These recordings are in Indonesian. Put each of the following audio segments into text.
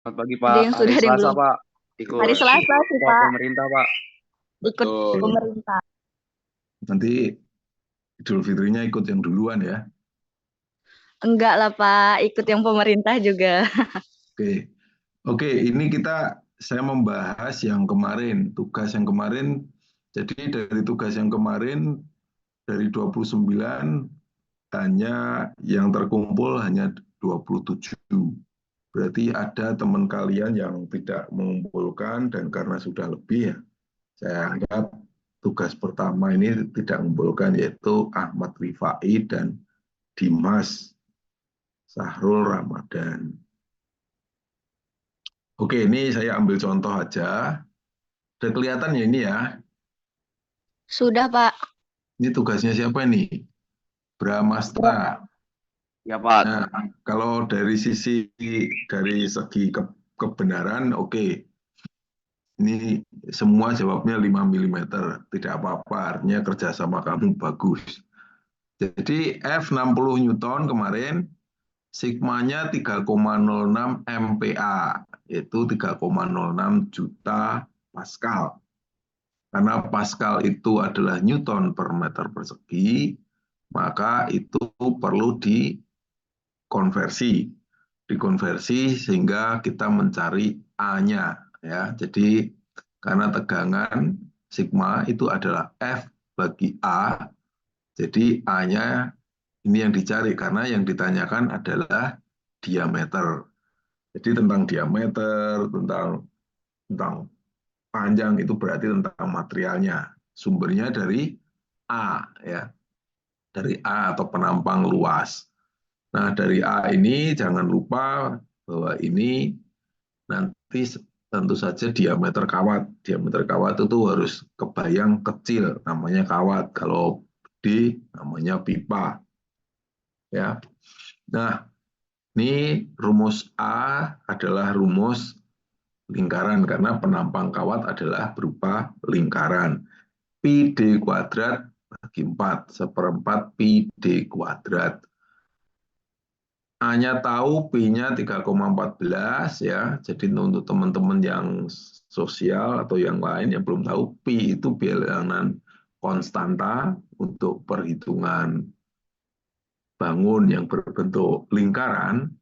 Selamat pagi Ada Pak, yang hari sudah, ada yang Selasa belum. Pak, Hari ikut Selasa sih, upah Pak. pemerintah Pak. Ikut Betul. pemerintah. Nanti Idul Fitrinya ikut yang duluan ya. Enggak lah, Pak. Ikut yang pemerintah juga. Oke. Oke, ini saya membahas yang kemarin, tugas yang kemarin. Jadi dari tugas yang kemarin dari 29 hanya yang terkumpul hanya 27. Berarti ada teman kalian yang tidak mengumpulkan dan karena sudah lebih ya, saya anggap tugas pertama ini tidak mengumpulkan yaitu Ahmad Rifai dan Dimas Sahrul Ramadan. Oke, ini saya ambil contoh aja. Udah kelihatan ya ini ya. Sudah, Pak. Ini tugasnya siapa ini? Bramastra. Ya Pak, Nah, kalau dari segi kebenaran, oke. Ini semua jawabnya 5 milimeter. Tidak apa-apa, artinya kerjasama kamu bagus. Jadi F60 Newton kemarin, sigmanya 3,06 MPa, yaitu 3,06 juta Pascal. Karena Pascal itu adalah Newton per meter persegi, maka itu perlu dikonversi. Dikonversi sehingga kita mencari A-nya. Ya. Jadi karena tegangan sigma itu adalah F bagi A, jadi A-nya ini yang dicari karena yang ditanyakan adalah diameter. Jadi tentang diameter, tentang panjang itu berarti tentang materialnya. Sumbernya dari A ya, dari A atau penampang luas. Nah, dari A ini jangan lupa bahwa ini nanti tentu saja diameter kawat. Diameter kawat itu harus kebayang kecil, namanya kawat. Kalau D namanya pipa. Ya. Nah, ini rumus A adalah rumus lingkaran karena penampang kawat adalah berupa lingkaran. Pi D kuadrat bagi 4, seperempat Pi D kuadrat. A-nya tahu, P-nya 3,14 ya. Jadi untuk teman-teman yang sosial atau yang lain yang belum tahu, Pi itu bilangan konstanta untuk perhitungan bangun yang berbentuk lingkaran,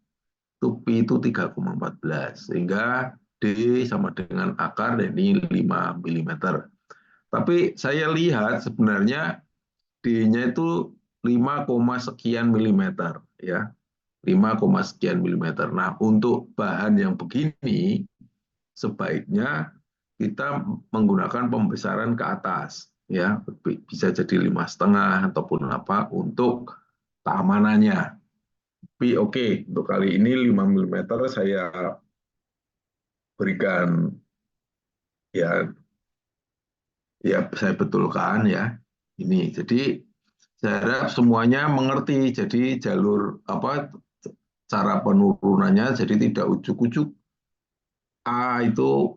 itu Pi itu 3,14. Sehingga D sama dengan akar, dan ini 5 milimeter. Tapi saya lihat sebenarnya D-nya itu 5, sekian milimeter ya. 5, sekian milimeter. Nah, untuk bahan yang begini sebaiknya kita menggunakan pembesaran ke atas ya, bisa jadi 5,5 ataupun apa untuk keamanannya. Tapi oke, untuk kali ini 5 milimeter saya berikan ya, saya betulkan ya. Ini jadi saya harap semuanya mengerti. Jadi jalur apa, cara penurunannya jadi tidak ujuk-ujuk A itu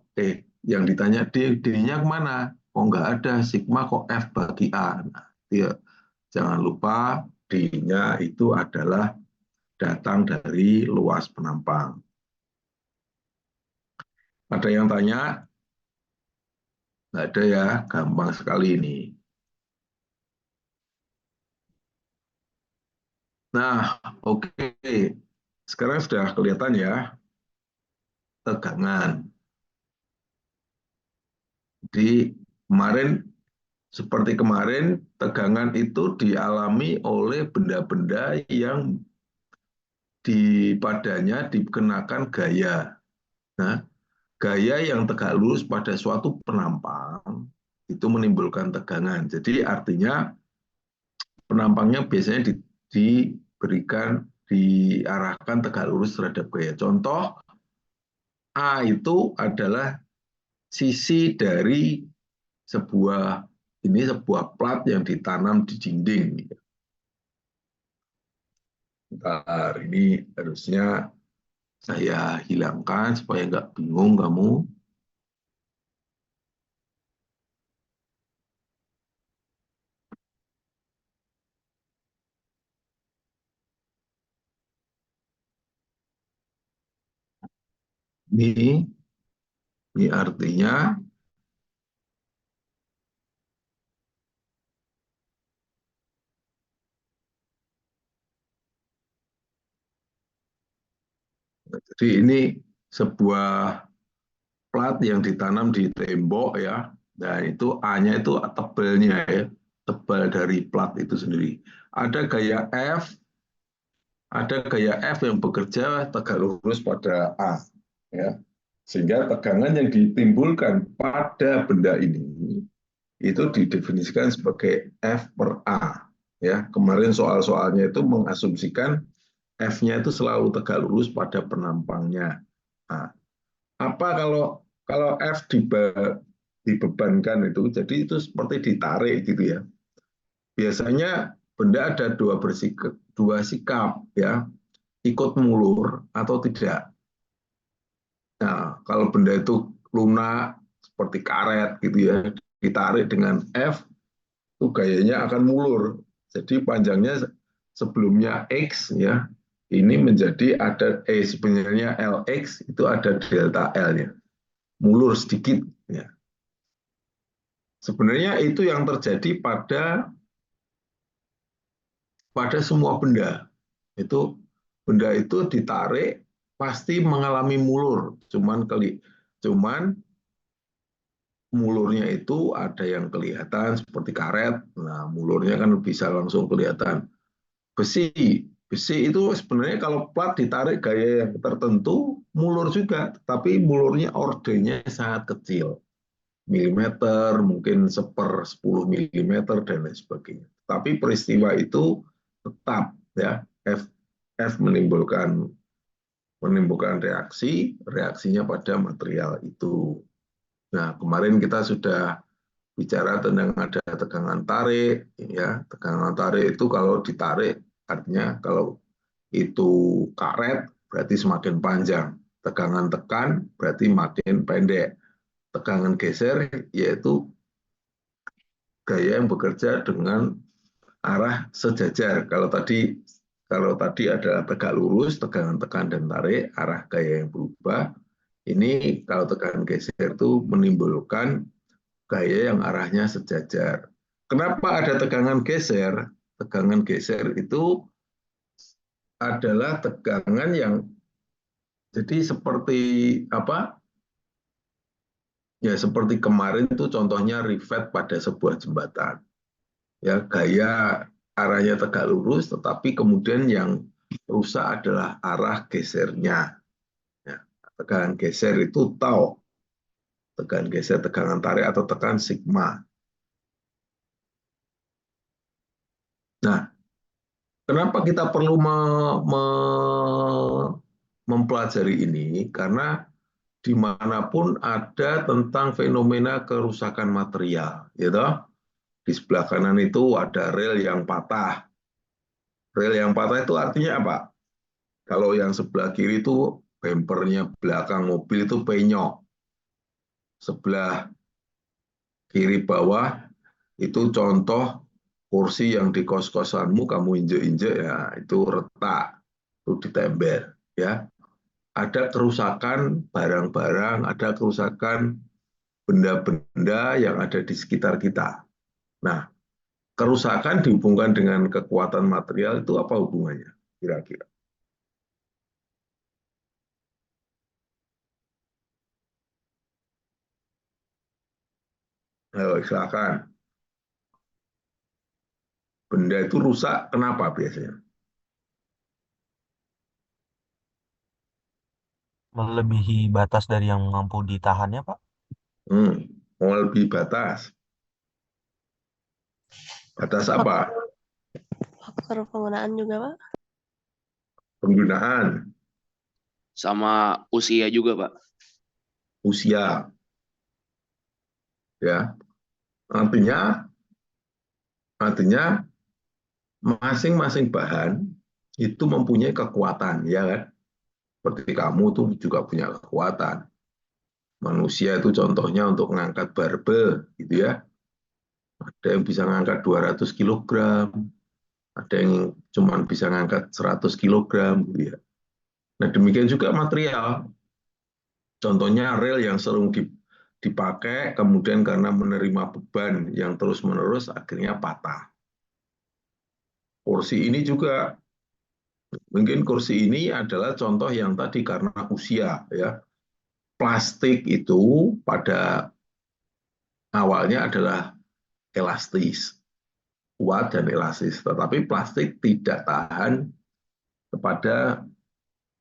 yang ditanya D-nya kemana? Oh nggak ada, sigma kok F bagi A. Nah, ya, jangan lupa D-nya itu adalah datang dari luas penampang. Ada yang tanya? Nggak ada ya, gampang sekali ini. Nah, oke. Sekarang sudah kelihatan ya tegangan. Di kemarin Seperti kemarin, tegangan itu dialami oleh benda-benda yang padanya dikenakan gaya. Nah, gaya yang tegak lurus pada suatu penampang itu menimbulkan tegangan. Jadi artinya penampangnya biasanya diberikan, diarahkan tegak lurus terhadap gaya. Contoh, A itu adalah sisi dari sebuah sebuah plat yang ditanam di dinding. Bentar, ini harusnya saya hilangkan supaya nggak bingung kamu. Ini artinya jadi ini sebuah plat yang ditanam di tembok ya. Nah, itu A-nya itu tebalnya ya, tebal dari plat itu sendiri. Ada gaya F, yang bekerja tegak lurus pada A ya. Sehingga tegangan yang ditimbulkan pada benda ini itu didefinisikan sebagai F per A ya. Kemarin soal-soalnya itu mengasumsikan F-nya itu selalu tegak lurus pada penampangnya. Nah, apa kalau F dibebankan itu, jadi itu seperti ditarik gitu ya. Biasanya benda ada dua sikap ya, ikut mulur atau tidak. Nah, kalau benda itu lunak seperti karet gitu ya, ditarik dengan F, itu gayanya akan mulur. Jadi panjangnya sebelumnya X ya, ini menjadi ada sebenarnya LX itu ada delta L-nya, mulur sedikit ya. Sebenarnya itu yang terjadi pada semua benda. Itu benda itu ditarik pasti mengalami mulur. Cuman mulurnya itu ada yang kelihatan seperti karet. Nah, mulurnya kan bisa langsung kelihatan. Besi, besi itu sebenarnya kalau plat ditarik gaya yang tertentu mulur juga, tapi mulurnya ordenya sangat kecil. Milimeter, mungkin 1/10 milimeter dan lain sebagainya. Tapi peristiwa itu tetap ya F menimbulkan reaksinya pada material itu. Nah, kemarin kita sudah bicara tentang ada tegangan tarik ya. Tegangan tarik itu kalau ditarik artinya kalau itu karet berarti semakin panjang. Tegangan tekan berarti makin pendek. Tegangan geser yaitu gaya yang bekerja dengan arah sejajar. Kalau tadi adalah tegak lurus, tegangan tekan dan tarik, arah gaya yang berubah. Ini kalau tegangan geser itu menimbulkan gaya yang arahnya sejajar. Kenapa ada tegangan geser? Tegangan geser itu adalah tegangan yang jadi seperti apa? Ya seperti kemarin itu contohnya rivet pada sebuah jembatan. Ya gaya arahnya tegak lurus, tetapi kemudian yang rusak adalah arah gesernya. Ya, tegangan geser itu tau, tegangan geser, tegangan tarik atau tegangan sigma. Nah, kenapa kita perlu mempelajari ini? Karena dimanapun ada tentang fenomena kerusakan material, gitu. Di sebelah kanan itu ada rel yang patah. Rel yang patah itu artinya apa? Kalau yang sebelah kiri itu bempernya belakang mobil itu penyok. Sebelah kiri bawah itu contoh kursi yang di kos-kosanmu kamu injek-injek ya itu retak, itu ditembel ya. Ada kerusakan barang-barang, ada kerusakan benda-benda yang ada di sekitar kita. Nah, kerusakan dihubungkan dengan kekuatan material itu apa hubungannya kira-kira? Ayo, silakan. Benda itu rusak kenapa biasanya? Melebihi batas dari yang mampu ditahannya, Pak. Melebihi batas. Batas apa? Faktor penggunaan juga, Pak. Penggunaan, Sama usia juga, Pak. usia, ya. Artinya masing-masing bahan itu mempunyai kekuatan, ya kan? Seperti kamu tuh juga punya kekuatan. Manusia itu contohnya untuk mengangkat barbel, gitu ya. Ada yang bisa mengangkat 200 kilogram, ada yang cuma bisa mengangkat 100 kilogram, gitu ya. Nah, demikian juga material. Contohnya rel yang sering dipakai, kemudian karena menerima beban yang terus-menerus akhirnya patah. Kursi ini juga, mungkin kursi ini adalah contoh yang tadi karena usia, ya. Plastik itu pada awalnya adalah elastis, kuat dan elastis, tetapi plastik tidak tahan kepada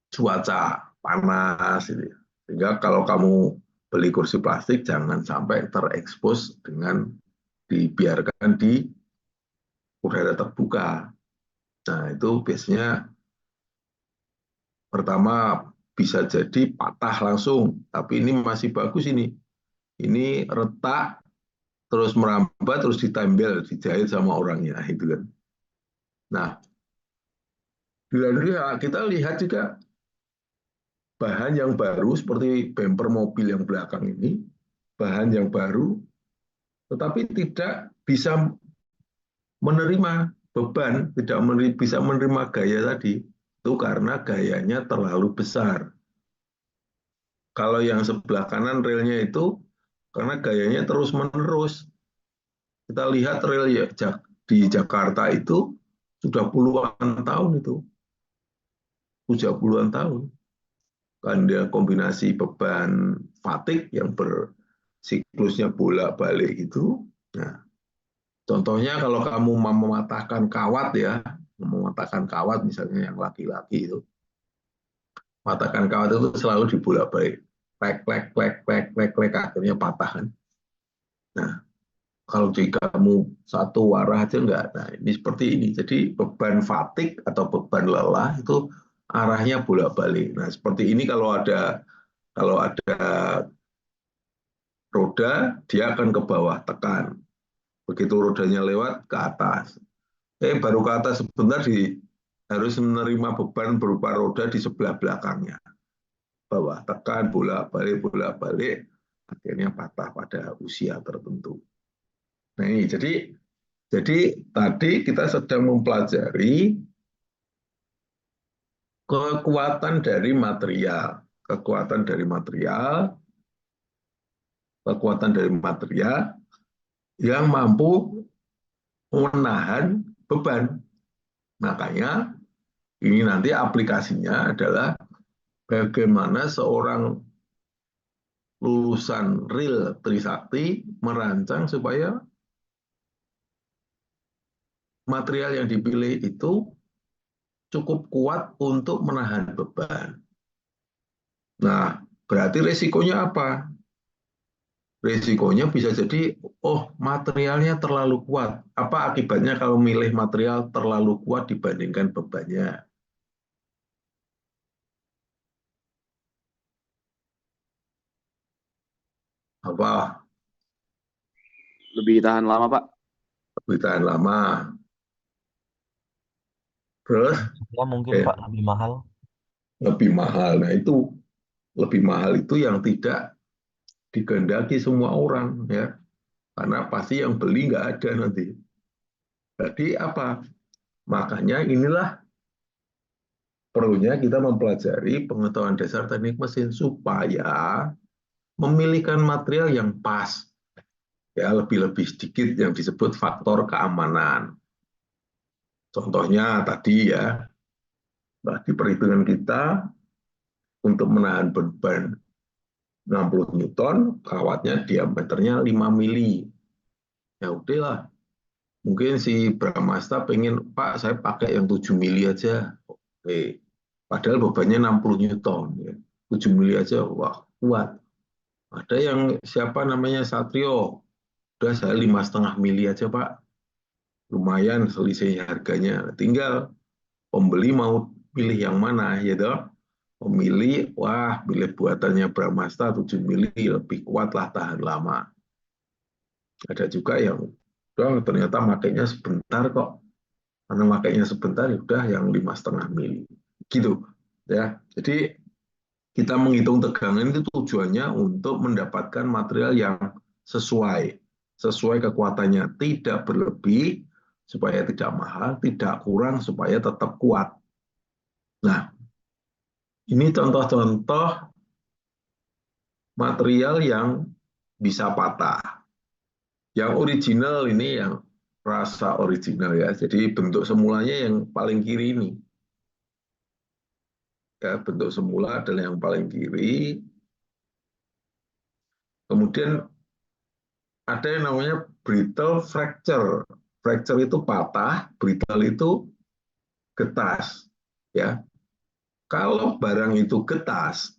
cuaca panas, gitu. Sehingga kalau kamu beli kursi plastik jangan sampai terekspos dengan dibiarkan di udara terbuka. Nah, itu biasanya pertama bisa jadi patah langsung, tapi ini masih bagus ini. Ini retak, terus merambat, terus ditempel, dijahit sama orangnya, itu kan. Nah, di lain pihak kita lihat juga bahan yang baru seperti bumper mobil yang belakang ini, bahan yang baru, tetapi tidak bisa menerima beban, tidak bisa menerima gaya tadi, itu karena gayanya terlalu besar. Kalau yang sebelah kanan relnya itu karena gayanya terus-menerus. Kita lihat rel di Jakarta itu sudah puluhan tahun itu, sudah puluhan tahun. Kan dia kombinasi beban fatigue yang bersiklusnya bolak-balik itu. Nah, contohnya kalau kamu mau mematahkan kawat ya, mematahkan kawat misalnya yang laki-laki itu, patahkan kawat itu selalu dibolak-balik, klek, akhirnya patah kan. Nah, kalau di kamu satu arah aja enggak. Nah, ini seperti ini. Jadi beban fatigue atau beban lelah itu arahnya bolak-balik. Nah, seperti ini kalau ada roda, dia akan ke bawah tekan. Begitu rodanya lewat ke atas. Baru ke atas sebentar harus menerima beban berupa roda di sebelah belakangnya. Bawah tekan, bolak-balik, akhirnya patah pada usia tertentu. Nah, ini jadi tadi kita sedang mempelajari kekuatan dari material, yang mampu menahan beban. Makanya ini nanti aplikasinya adalah bagaimana seorang lulusan real Trisakti merancang supaya material yang dipilih itu cukup kuat untuk menahan beban. Nah, berarti resikonya apa? Resikonya bisa jadi, materialnya terlalu kuat. Apa akibatnya kalau milih material terlalu kuat dibandingkan bebannya? Apa? Lebih tahan lama, Pak. Lebih tahan lama. Terus? Ya mungkin Pak lebih mahal. Lebih mahal. Nah, itu lebih mahal itu yang tidak dikehendaki semua orang, ya. Karena pasti yang beli nggak ada nanti. Jadi apa? Makanya inilah perlunya kita mempelajari pengetahuan dasar teknik mesin supaya memilihkan material yang pas, ya lebih-lebih sedikit yang disebut faktor keamanan. Contohnya tadi ya, di perhitungan kita untuk menahan beban 60 Newton, kawatnya diameternya 5 mili. Ya udahlah, mungkin si Bramasta pengen, Pak saya pakai yang 7 mili aja. Oke. Padahal bebannya 60 Newton. Ya. 7 mili aja, wah kuat. Ada yang siapa namanya Satrio, udah saya 5,5 mili aja Pak. Lumayan selisih harganya. Tinggal pembeli mau pilih yang mana, ya toh? Pemilih, wah pilih buatannya Bramasta 7 mili lebih kuat lah, tahan lama. Ada juga yang ternyata makainya sebentar kok. Karena makainya sebentar ya udah yang 5,5 mili. Gitu ya. Jadi kita menghitung tegangan itu tujuannya untuk mendapatkan material yang sesuai kekuatannya, tidak berlebih supaya tidak mahal, tidak kurang supaya tetap kuat. Nah, ini contoh-contoh material yang bisa patah. Yang original ini yang rasa original ya. Jadi bentuk semulanya yang paling kiri ini. Ya, bentuk semula adalah yang paling kiri. Kemudian ada yang namanya brittle fracture. Fracture itu patah, brittle itu getas. Ya, kalau barang itu getas,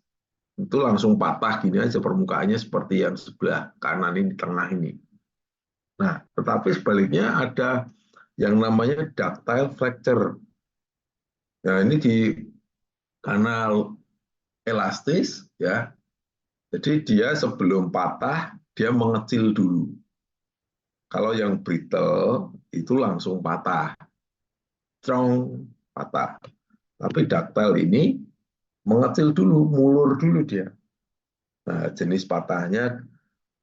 itu langsung patah gini aja permukaannya seperti yang sebelah kanan ini, di tengah ini. Nah, tetapi sebaliknya ada yang namanya ductile fracture. Nah, ini di kanal elastis, ya. Jadi dia sebelum patah, dia mengecil dulu. Kalau yang brittle itu langsung patah, strong patah. Tapi ductile ini mengecil dulu, mulur dulu dia. Nah, jenis patahnya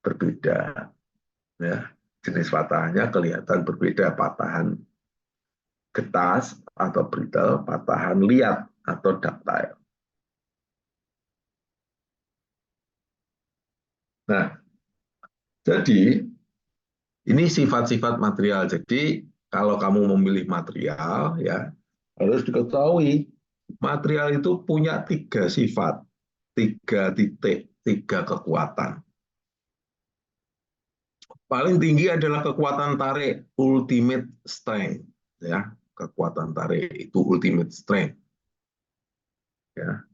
berbeda. Ya, jenis patahnya kelihatan berbeda, patahan getas atau brittle, patahan liat atau ductile. Nah, jadi ini sifat-sifat material. Jadi kalau kamu memilih material, ya harus diketahui material itu punya 3 sifat, 3 titik, 3 kekuatan. Paling tinggi adalah kekuatan tarik, ultimate strength, ya. Kekuatan tarik itu ultimate strength. Ya.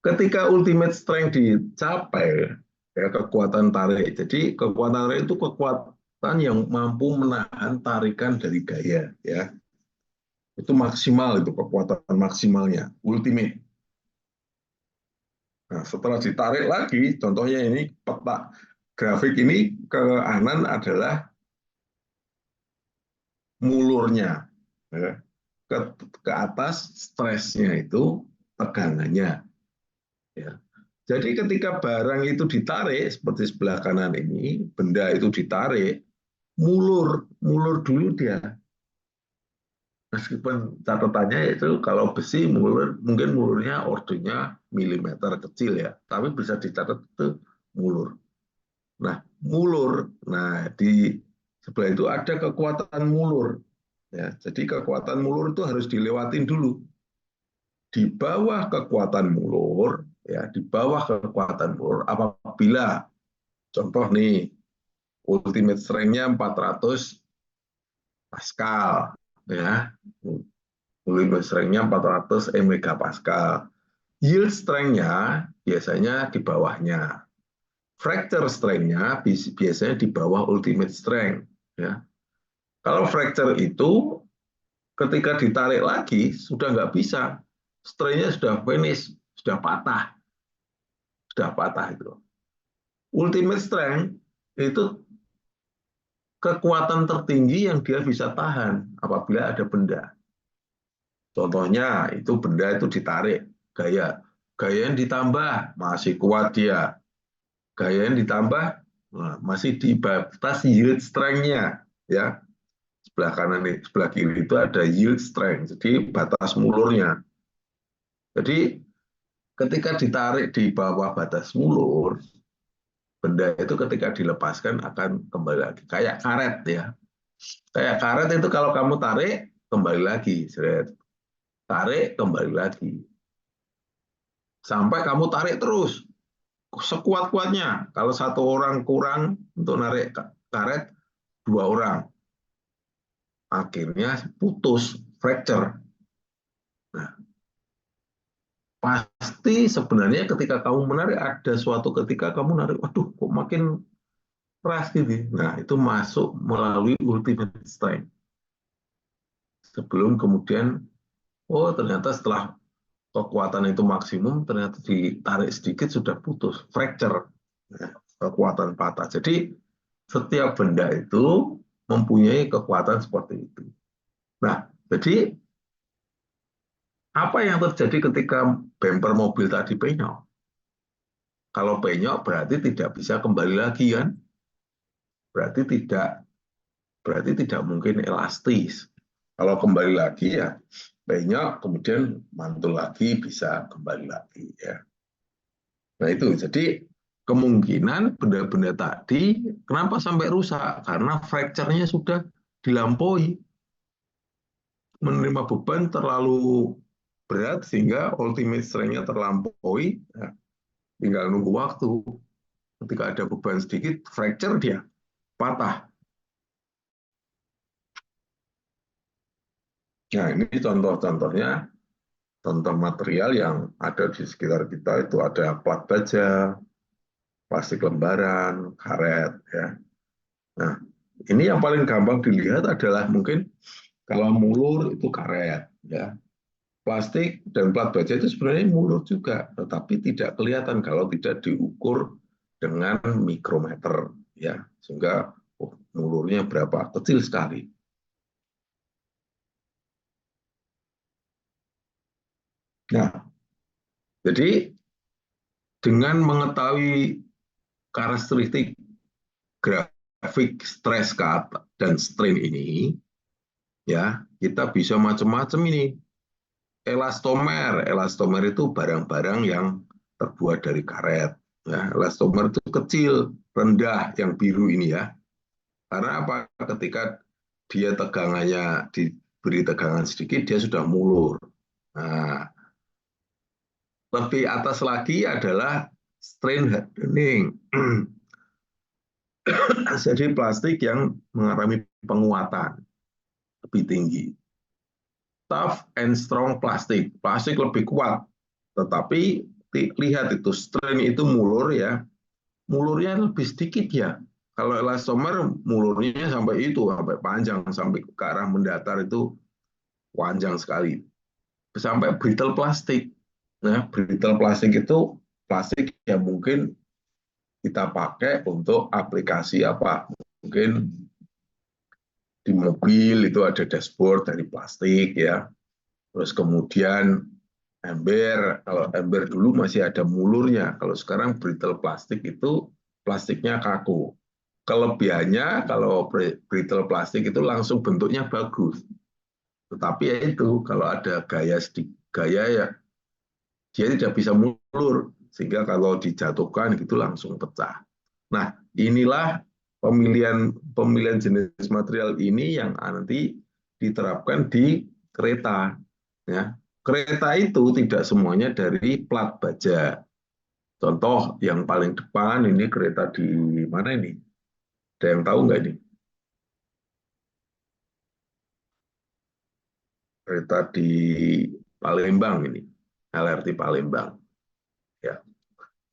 Ketika ultimate strength dicapai, ya, kekuatan tarik. Jadi kekuatan tarik itu kekuatan yang mampu menahan tarikan dari gaya, ya. Itu maksimal, itu kekuatan maksimalnya, ultimate. Nah, setelah ditarik lagi, contohnya ini peta grafik ini ke kanan adalah mulurnya, ya. Ke atas stresnya itu tegangannya. Ya. Jadi ketika barang itu ditarik seperti sebelah kanan ini, benda itu ditarik, mulur dulu dia. Meskipun catatannya itu kalau besi mulur, mungkin mulurnya ordernya milimeter kecil ya, tapi bisa dicatat itu mulur. Nah, mulur, nah di sebelah itu ada kekuatan mulur. Ya, jadi kekuatan mulur itu harus dilewatin dulu. Di bawah kekuatan mulur, ya, di bawah kekuatan mulur, apabila contoh nih, ultimate strength-nya 400 Pascal, ya, ultimate strength-nya 400 megapascal. Yield strength-nya biasanya di bawahnya. Fracture strength-nya biasanya di bawah ultimate strength. Ya. Kalau fracture itu ketika ditarik lagi sudah nggak bisa, strength-nya sudah finish, sudah patah itu. Ultimate strength itu kekuatan tertinggi yang dia bisa tahan apabila ada benda. Contohnya itu benda itu ditarik, gaya yang ditambah masih kuat dia, gaya yang ditambah masih di batas yield strength-nya, ya. Sebelah kanan, sebelah kiri itu ada yield strength, jadi batas mulurnya. Jadi ketika ditarik di bawah batas mulur, benda itu ketika dilepaskan akan kembali lagi. Kayak karet ya. Kayak karet itu kalau kamu tarik, kembali lagi. Tarik, kembali lagi. Sampai kamu tarik terus. Sekuat-kuatnya. Kalau satu orang kurang untuk narik karet, 2 orang. Akhirnya putus, fracture. Nah, pasti sebenarnya ketika kamu menarik, ada suatu ketika kamu narik, waduh kok makin keras gitu. Nah, itu masuk melalui ultimate strength. Sebelum kemudian, oh ternyata setelah kekuatan itu maksimum, ternyata ditarik sedikit sudah putus, fracture, nah, kekuatan patah. Jadi setiap benda itu mempunyai kekuatan seperti itu. Nah, jadi apa yang terjadi ketika bumper mobil tadi penyok? Kalau penyok berarti tidak bisa kembali lagi kan? Berarti tidak mungkin elastis. Kalau kembali lagi ya penyok, kemudian mantul lagi, bisa kembali lagi ya. Nah itu, jadi kemungkinan benda-benda tadi kenapa sampai rusak? Karena fracture-nya sudah dilampaui, menerima beban terlalu berat sehingga ultimate strength-nya terlampaui, ya, tinggal nunggu waktu. Ketika ada beban sedikit, fracture dia patah. Nah ini contoh-contohnya, contoh material yang ada di sekitar kita itu ada plat baja, plastik lembaran, karet, ya. Nah, ini yang paling gampang dilihat adalah mungkin kalau mulur itu karet, ya. Plastik dan plat baja itu sebenarnya mulur juga, tetapi tidak kelihatan kalau tidak diukur dengan mikrometer, ya. Sehingga mulurnya berapa? Kecil sekali. Nah, jadi dengan mengetahui karakteristik grafik stress cut dan strain ini, ya kita bisa macam-macam ini. Elastomer itu barang-barang yang terbuat dari karet. Ya, elastomer itu kecil, rendah, yang biru ini ya. Karena apa? Ketika dia tegangannya diberi tegangan sedikit, dia sudah mulur. Nah, lebih atas lagi adalah strain hardening. Jadi plastik yang mengalami penguatan lebih tinggi. Tough and strong plastik. Plastik lebih kuat. Tetapi lihat itu strain itu mulur ya. Mulurnya lebih sedikit ya. Kalau elastomer mulurnya sampai itu, sampai panjang, sampai ke arah mendatar itu panjang sekali. Sampai brittle plastik. Nah, brittle plastik itu plastik yang mungkin kita pakai untuk aplikasi apa? Mungkin di mobil itu ada dashboard dari plastik ya. Terus kemudian ember, kalau ember dulu masih ada mulurnya. Kalau sekarang brittle plastik itu plastiknya kaku. Kelebihannya kalau brittle plastik itu langsung bentuknya bagus. Tetapi ya itu kalau ada gaya ya dia tidak bisa mulur sehingga kalau dijatuhkan itu langsung pecah. Nah, inilah pemilihan jenis material ini yang nanti diterapkan di kereta. Ya. Kereta itu tidak semuanya dari plat baja. Contoh yang paling depan ini kereta di mana ini? Ada yang tahu nggak ini? Kereta di Palembang ini, LRT Palembang. Ya.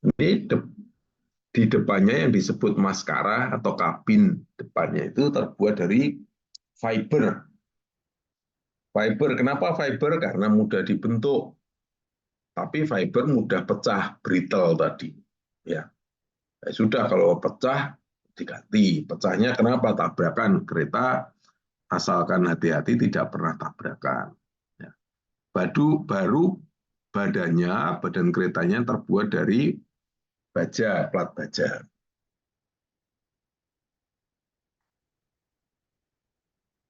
Ini di depannya yang disebut maskara atau kabin depannya itu terbuat dari fiber. Fiber, kenapa fiber? Karena mudah dibentuk. Tapi fiber mudah pecah, brittle tadi. Ya, sudah kalau pecah diganti. Pecahnya kenapa? Tabrakan kereta, asalkan hati-hati tidak pernah tabrakan. Ya. Baru badan keretanya terbuat dari baja, plat baja.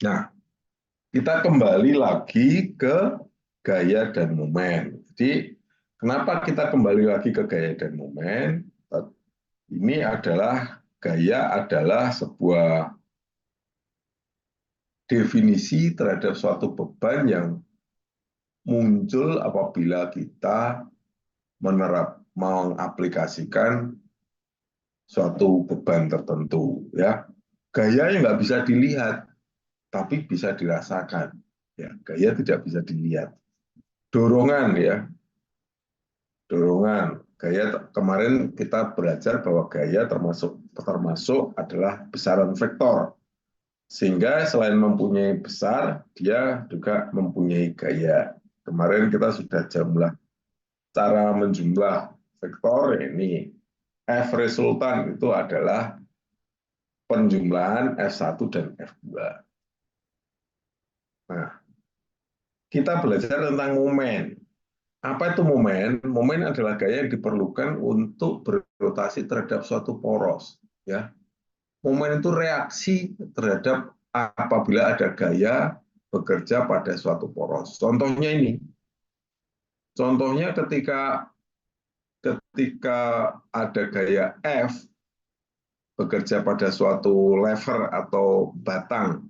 Nah, kita kembali lagi ke gaya dan momen. Jadi, kenapa kita kembali lagi ke gaya dan momen? Ini adalah gaya adalah sebuah definisi terhadap suatu beban yang muncul apabila kita mengaplikasikan suatu beban tertentu. Ya, gaya yang nggak bisa dilihat, tapi bisa dirasakan. Ya, gaya tidak bisa dilihat. Dorongan ya, dorongan. Gaya kemarin kita belajar bahwa gaya termasuk adalah besaran vektor. Sehingga selain mempunyai besar, dia juga mempunyai gaya. Kemarin kita sudah jumlah cara menjumlah vektor ini. F resultan itu adalah penjumlahan F1 dan F2. Nah, kita belajar tentang momen. Apa itu momen? Momen adalah gaya yang diperlukan untuk berrotasi terhadap suatu poros. Ya, momen itu reaksi terhadap apabila ada gaya bekerja pada suatu poros. Contohnya ini. Contohnya ketika ada gaya F bekerja pada suatu lever atau batang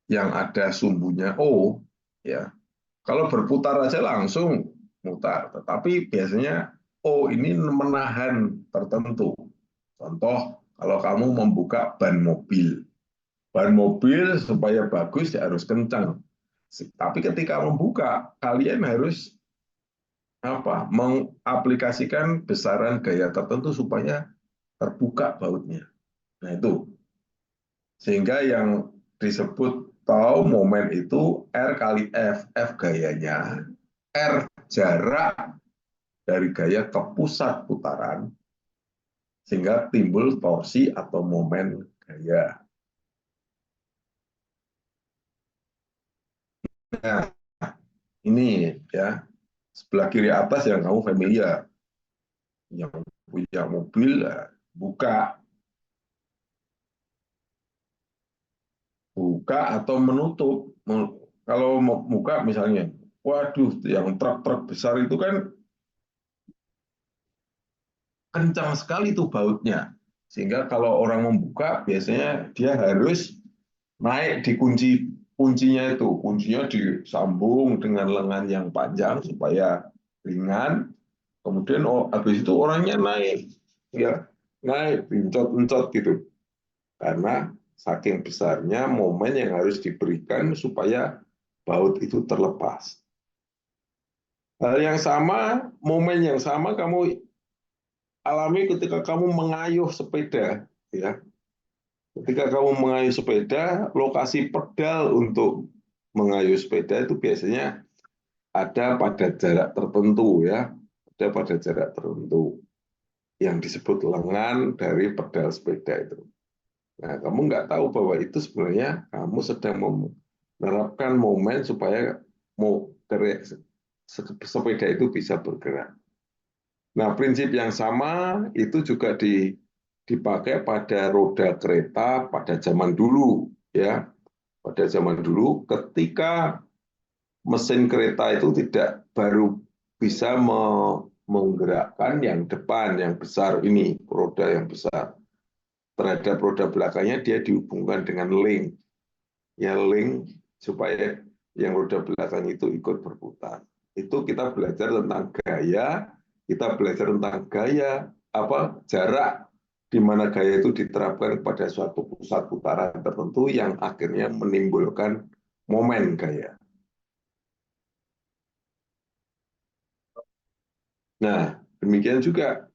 yang ada sumbunya O, ya. Kalau berputar aja langsung mutar, tetapi biasanya O ini menahan tertentu. Contoh, kalau kamu membuka ban mobil. Ban mobil supaya bagus ya harus kencang. Tapi ketika membuka, kalian harus mengaplikasikan besaran gaya tertentu supaya terbuka bautnya. Nah itu. Sehingga yang disebut tahu momen itu R kali F. F gayanya, R jarak dari gaya ke pusat putaran, sehingga timbul torsi atau momen gaya. Nah, ini ya, sebelah kiri atas yang kamu familiar. Yang punya mobil, buka atau menutup. Kalau mau buka misalnya, waduh, yang truk-truk besar itu kan kencang sekali tuh bautnya. Sehingga kalau orang membuka, biasanya dia harus naik di kuncinya itu. Kuncinya disambung dengan lengan yang panjang supaya ringan. Kemudian habis itu orangnya naik, ya naik, pincot-pincot gitu. Karena saking besarnya momen yang harus diberikan supaya baut itu terlepas. Hal yang sama, momen yang sama kamu alami ketika kamu mengayuh sepeda, ya. Ketika kamu mengayuh sepeda, lokasi pedal untuk mengayuh sepeda itu biasanya ada pada jarak tertentu, ya. Ada pada jarak tertentu yang disebut lengan dari pedal sepeda itu. Nah, kamu nggak tahu bahwa itu sebenarnya kamu sedang menerapkan momen supaya sepeda itu bisa bergerak. Nah, prinsip yang sama itu juga dipakai pada roda kereta pada zaman dulu, ya. Pada zaman dulu, ketika mesin kereta itu tidak baru bisa menggerakkan yang depan, yang besar ini, roda yang besar. Terhadap roda belakangnya dia dihubungkan dengan link, ya link supaya yang roda belakang itu ikut berputar. Itu kita belajar tentang gaya, kita belajar tentang gaya jarak di mana gaya itu diterapkan pada suatu pusat putaran tertentu yang akhirnya menimbulkan momen gaya. Nah, demikian juga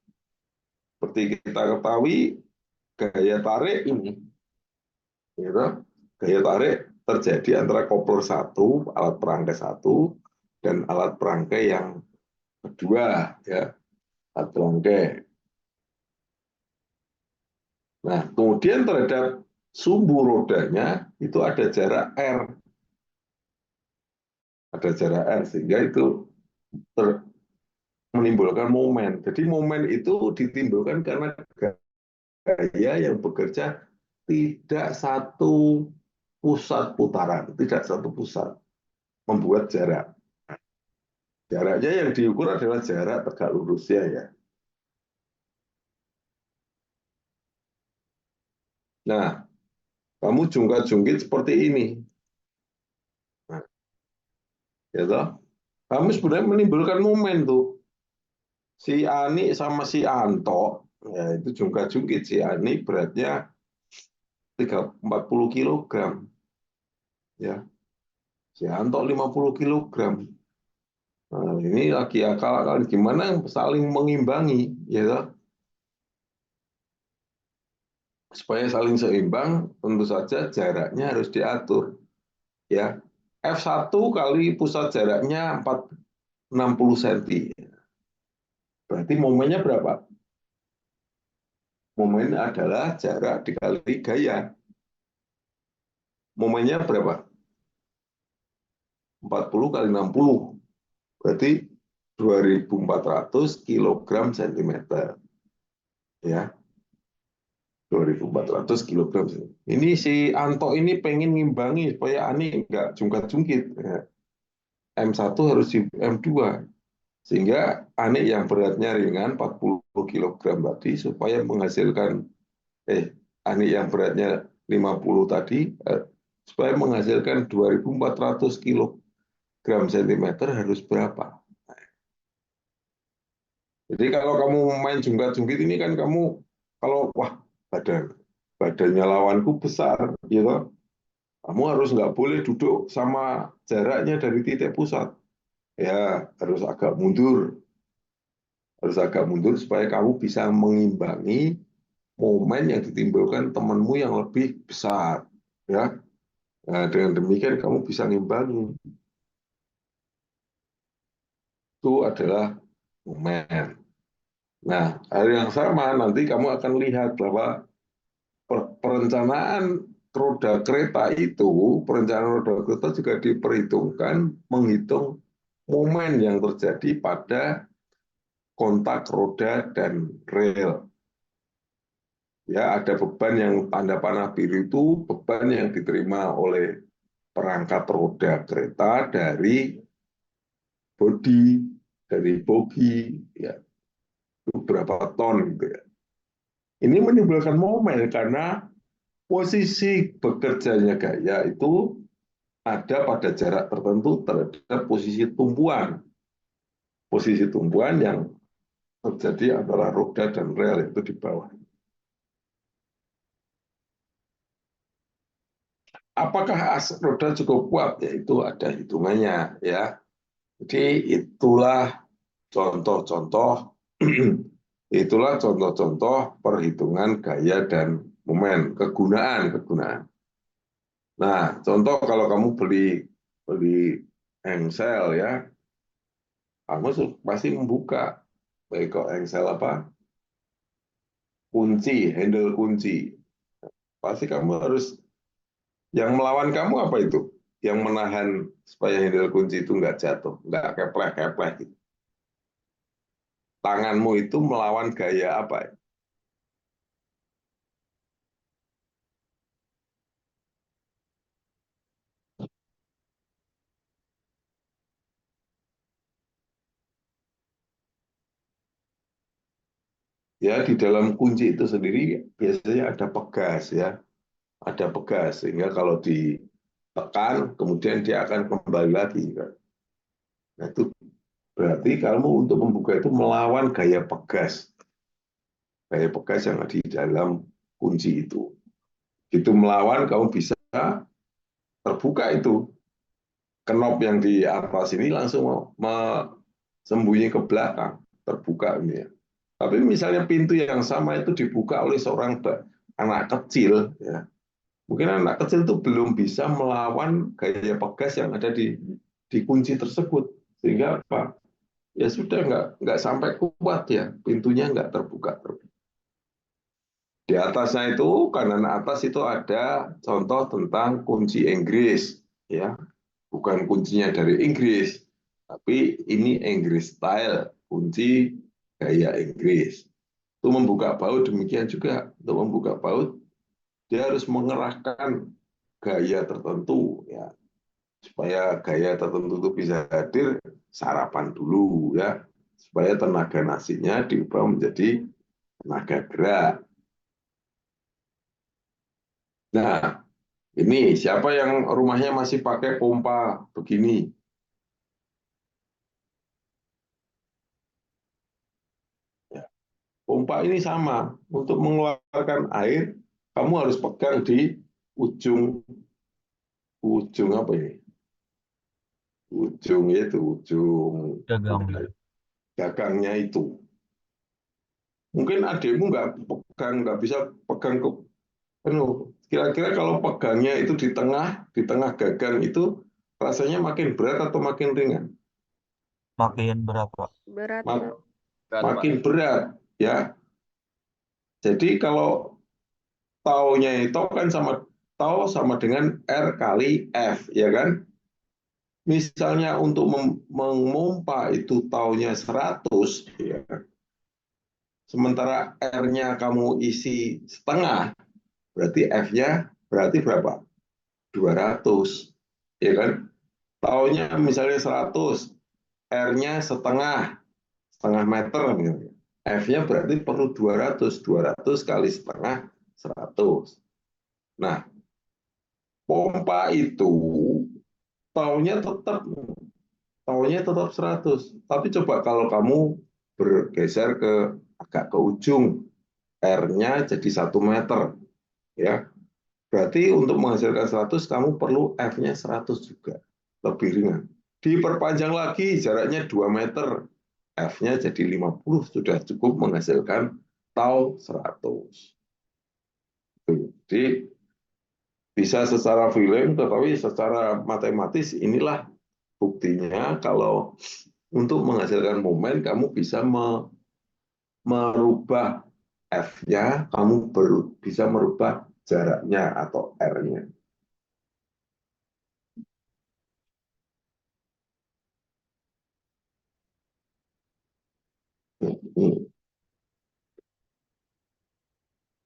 seperti kita ketahui gaya tarik ini, gitu, gaya tarik terjadi antara kopler satu, alat perangkai satu, dan alat perangkai yang kedua, ya, alat perangkai. Nah, kemudian terhadap sumbu rodanya itu ada jarak R, sehingga itu menimbulkan momen. Jadi momen itu ditimbulkan karena gaya yang bekerja tidak satu pusat putaran, tidak satu pusat, membuat jarak. Jaraknya yang diukur adalah jarak tegak lurusnya, ya. Nah, kamu jungkat-jungkit seperti ini. Nah, ya toh? Kamu sebenarnya menimbulkan momen tuh. Si Ani sama si Anto, ya itu jungkat-jungkit. Si Ani beratnya 40 kg. Ya. Si Anto 50 kg. Nah, ini lagi akal-akal gimana saling mengimbangi, ya toh? Supaya saling seimbang, tentu saja jaraknya harus diatur. Ya, F1 kali pusat jaraknya 60 cm. Berarti momennya berapa? Momen adalah jarak dikali gaya. Momennya berapa? 40 kali 60. Berarti 2.400 kg cm. Ya. 2.400 kilogram. Ini si Anto ini pengen ngimbangi supaya Ani nggak jungkat-jungkit. Ya. M1 harus di M2. Sehingga Ani yang beratnya ringan 40 kilogram tadi supaya menghasilkan Ani yang beratnya 50 tadi supaya menghasilkan 2.400 kilogram sentimeter harus berapa? Jadi kalau kamu main jungkat-jungkit ini kan kamu kalau wah badannya lawanku besar, gitu, kamu harus nggak boleh duduk sama jaraknya dari titik pusat, ya harus agak mundur supaya kamu bisa mengimbangi momen yang ditimbulkan temanmu yang lebih besar, ya. Nah, dengan demikian kamu bisa ngimbangi. Itu adalah momen. Nah, hal yang sama nanti kamu akan lihat bahwa perencanaan roda kereta juga diperhitungkan menghitung momen yang terjadi pada kontak roda dan rel. Ya, ada beban yang tanda panah biru itu beban yang diterima oleh perangkat roda kereta dari bodi, dari bogi, ya, beberapa ton gitu ya. Ini menimbulkan momen karena posisi bekerjanya gaya itu ada pada jarak tertentu terhadap posisi tumpuan. Posisi tumpuan yang terjadi antara roda dan rel itu di bawah. Apakah as roda cukup kuat? Yaitu ada hitungannya, ya. Jadi itulah contoh-contoh perhitungan gaya dan momen, kegunaan. Nah, contoh kalau kamu beli engsel, ya, kamu pasti membuka baik kok engsel apa kunci, handle kunci. Pasti kamu harus, yang melawan kamu apa itu? Yang menahan supaya handle kunci itu nggak jatuh, nggak kepleh-kepleh gitu. Tanganmu itu melawan gaya apa? Ya, di dalam kunci itu sendiri biasanya ada pegas, ya. Ada pegas, sehingga kalau ditekan, kemudian dia akan kembali lagi. Nah, itu berarti kamu untuk membuka itu melawan gaya pegas. Gaya pegas yang ada di dalam kunci itu. Itu melawan, kamu bisa terbuka itu. Knop yang di atas ini langsung sembunyi ke belakang, terbuka ini ya. Tapi misalnya pintu yang sama itu dibuka oleh seorang anak kecil, ya. Mungkin anak kecil itu belum bisa melawan gaya pegas yang ada di kunci tersebut, sehingga apa? Ya sudah nggak sampai kuat ya, pintunya nggak terbuka. Di atasnya itu kanan atas itu ada contoh tentang kunci Inggris, ya, bukan kuncinya dari Inggris, tapi ini Inggris style, kunci gaya Inggris. Untuk membuka baut demikian juga, untuk membuka baut dia harus mengerahkan gaya tertentu, ya, supaya gaya tertentu itu bisa hadir, sarapan dulu, ya, supaya tenaga nasinya diubah menjadi tenaga gerak. Nah, ini siapa yang rumahnya masih pakai pompa begini? Ya, pompa ini sama, untuk mengeluarkan air, kamu harus pegang di ujung apa ini? Ujung gagangnya itu. Mungkin adikmu nggak bisa pegang ke penuh. Kira-kira kalau pegangnya itu di tengah gagang itu rasanya makin berat atau makin ringan? Makin berapa? Berat, Ma- Pak. Makin berat, ya. Jadi kalau taunya itu kan tau sama dengan R kali F, ya kan? Misalnya untuk memompa itu taunya 100, ya. Sementara R-nya kamu isi setengah, berarti F-nya berarti berapa? 200. Ya kan? Taunya misalnya 100, R-nya setengah meter. F-nya berarti perlu 200. 200 kali setengah, 100. Nah, pompa itu taunya tetap 100. Tapi coba kalau kamu bergeser agak ke ujung, R-nya jadi 1 meter. Ya, berarti untuk menghasilkan 100, kamu perlu F-nya 100 juga. Lebih ringan. Diperpanjang lagi, jaraknya 2 meter. F-nya jadi 50, sudah cukup menghasilkan tau 100. Jadi, bisa secara feeling, tetapi secara matematis inilah buktinya kalau untuk menghasilkan momen, kamu bisa merubah F-nya, kamu bisa merubah jaraknya atau R-nya.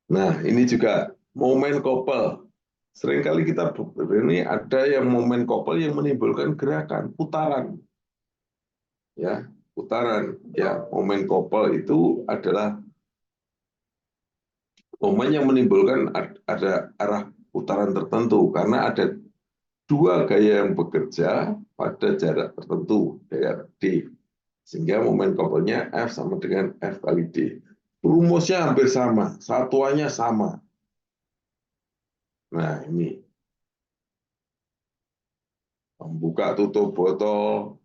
Nah, ini juga momen couple. Seringkali kita ini ada yang momen couple yang menimbulkan gerakan, putaran. Ya, putaran. Ya, momen couple itu adalah momen yang menimbulkan ada arah putaran tertentu karena ada dua gaya yang bekerja pada jarak tertentu, jarak D. Sehingga momen couple-nya F sama dengan F kali D. Rumusnya hampir sama, satuannya sama. Nah, ini. Membuka tutup botol,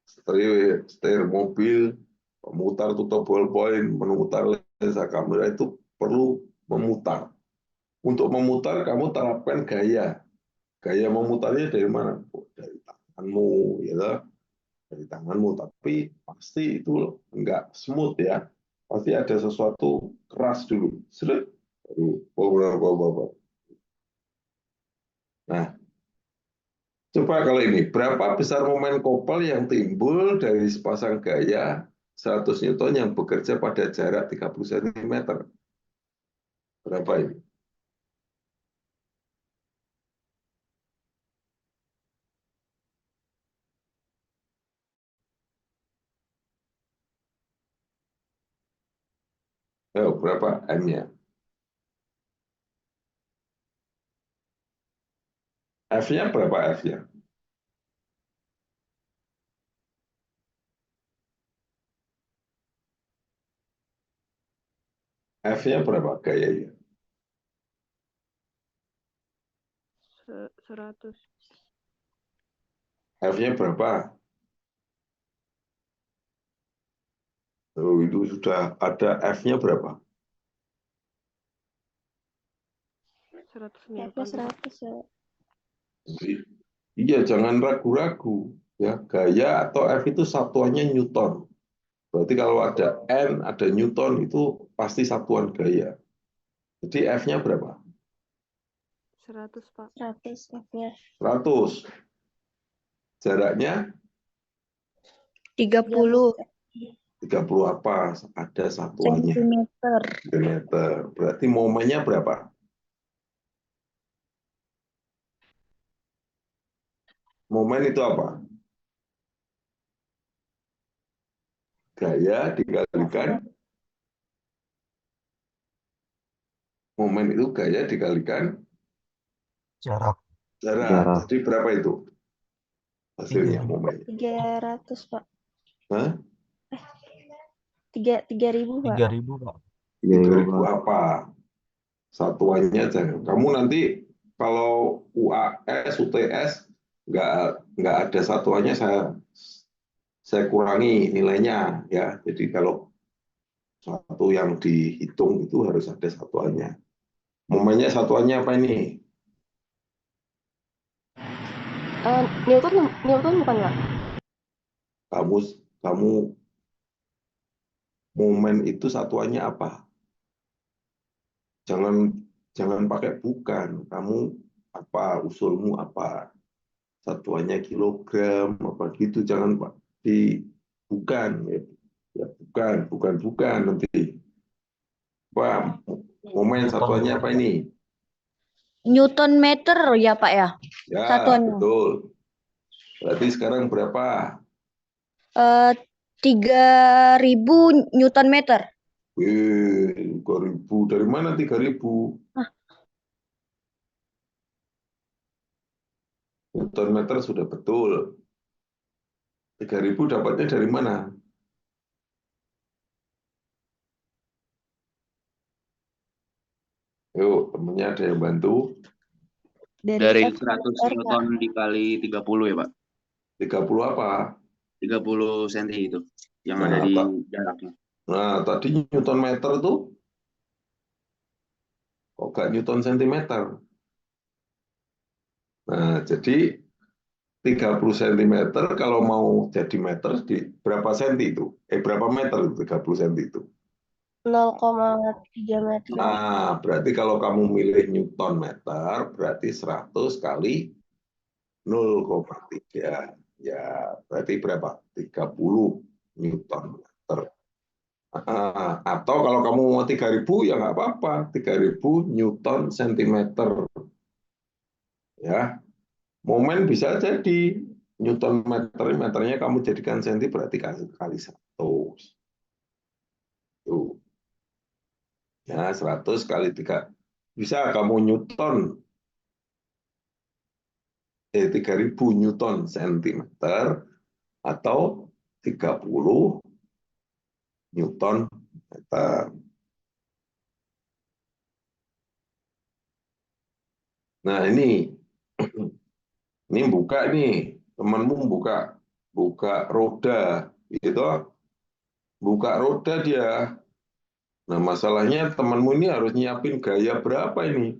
setir mobil, memutar tutup ballpoint, memutar lensa kamera itu perlu memutar. Untuk memutar, kamu terapkan gaya. Gaya memutarnya dari mana? Dari tanganmu, ya, dari tanganmu. Tapi pasti itu enggak smooth ya. Pasti ada sesuatu keras dulu. Seret, baru. Nah, coba kalau ini, berapa besar momen couple yang timbul dari sepasang gaya 100 Newton yang bekerja pada jarak 30 cm? Berapa ini? Berapa M-nya? F-nya berapa F-nya? F-nya berapa gayanya? 100. F-nya berapa? Oh, itu sudah ada F-nya berapa? 100 F-nya 100 ya. Iya, jangan ragu-ragu. Ya, gaya atau F itu satuannya Newton. Berarti kalau ada N, ada Newton, itu pasti satuan gaya. Jadi F-nya berapa? 100, Pak. 100 F-nya. 100. Jaraknya 30 30 apa? Ada satuannya. cm. Meter. Berarti momennya berapa? Momen itu apa? Gaya dikalikan. Momen itu gaya dikalikan Jarak jarak. Jadi berapa itu? Hasilnya 3.000. momennya. 300 Pak. Hah? 3.000 Pak. 3.000, Pak. 3.000 apa? Satuannya jangan. Kamu nanti kalau UAS, UTS nggak ada satuannya, saya kurangi nilainya ya. Jadi kalau satu yang dihitung itu harus ada satuannya. Momennya satuannya apa ini? Newton bukan, Pak? Kamu momen itu satuannya apa? Jangan pakai bukan. Kamu apa, usulmu apa? Satuannya kilogram apa gitu, jangan Pak. Bukan ya, bukan nanti. Wah, momen Newton. satuannya apa ini? Newton meter ya Pak ya? Ya, Satuannya. betul. Berarti sekarang berapa? 3.000 Newton meter. Wih, 3.000. Dari mana 3.000? Hah. Newton meter sudah betul. 3.000 dapatnya dari mana? Yuk, temennya ada yang bantu. Dari F 100 meter, Pak. Newton dikali 30 ya, Pak. 30 apa? 30 cm itu yang Nah, ada di tak- jaraknya. nah, tadi Newton meter tuh kok nggak Newton sentimeter? Nah, jadi 30 cm kalau mau jadi meter di berapa senti itu? Berapa meter itu 30 cm itu? 0,3 meter. Nah, berarti kalau kamu milih Newton meter, berarti 100 kali 0,3. Ya, berarti berapa? 30 Newton meter. Atau kalau kamu mau 3.000 ya nggak apa-apa, 3.000 Newton centimeter. Ya, momen bisa jadi Newton meternya kamu jadikan senti berarti kali 100. Tuh. Ya, 100 kali 3. Bisa kamu Newton 3.000 Newton centimeter atau 30 Newton meter. Nah, ini buka nih, temanmu buka roda gitu. Buka roda dia. Nah, masalahnya temanmu ini harus nyiapin gaya berapa ini?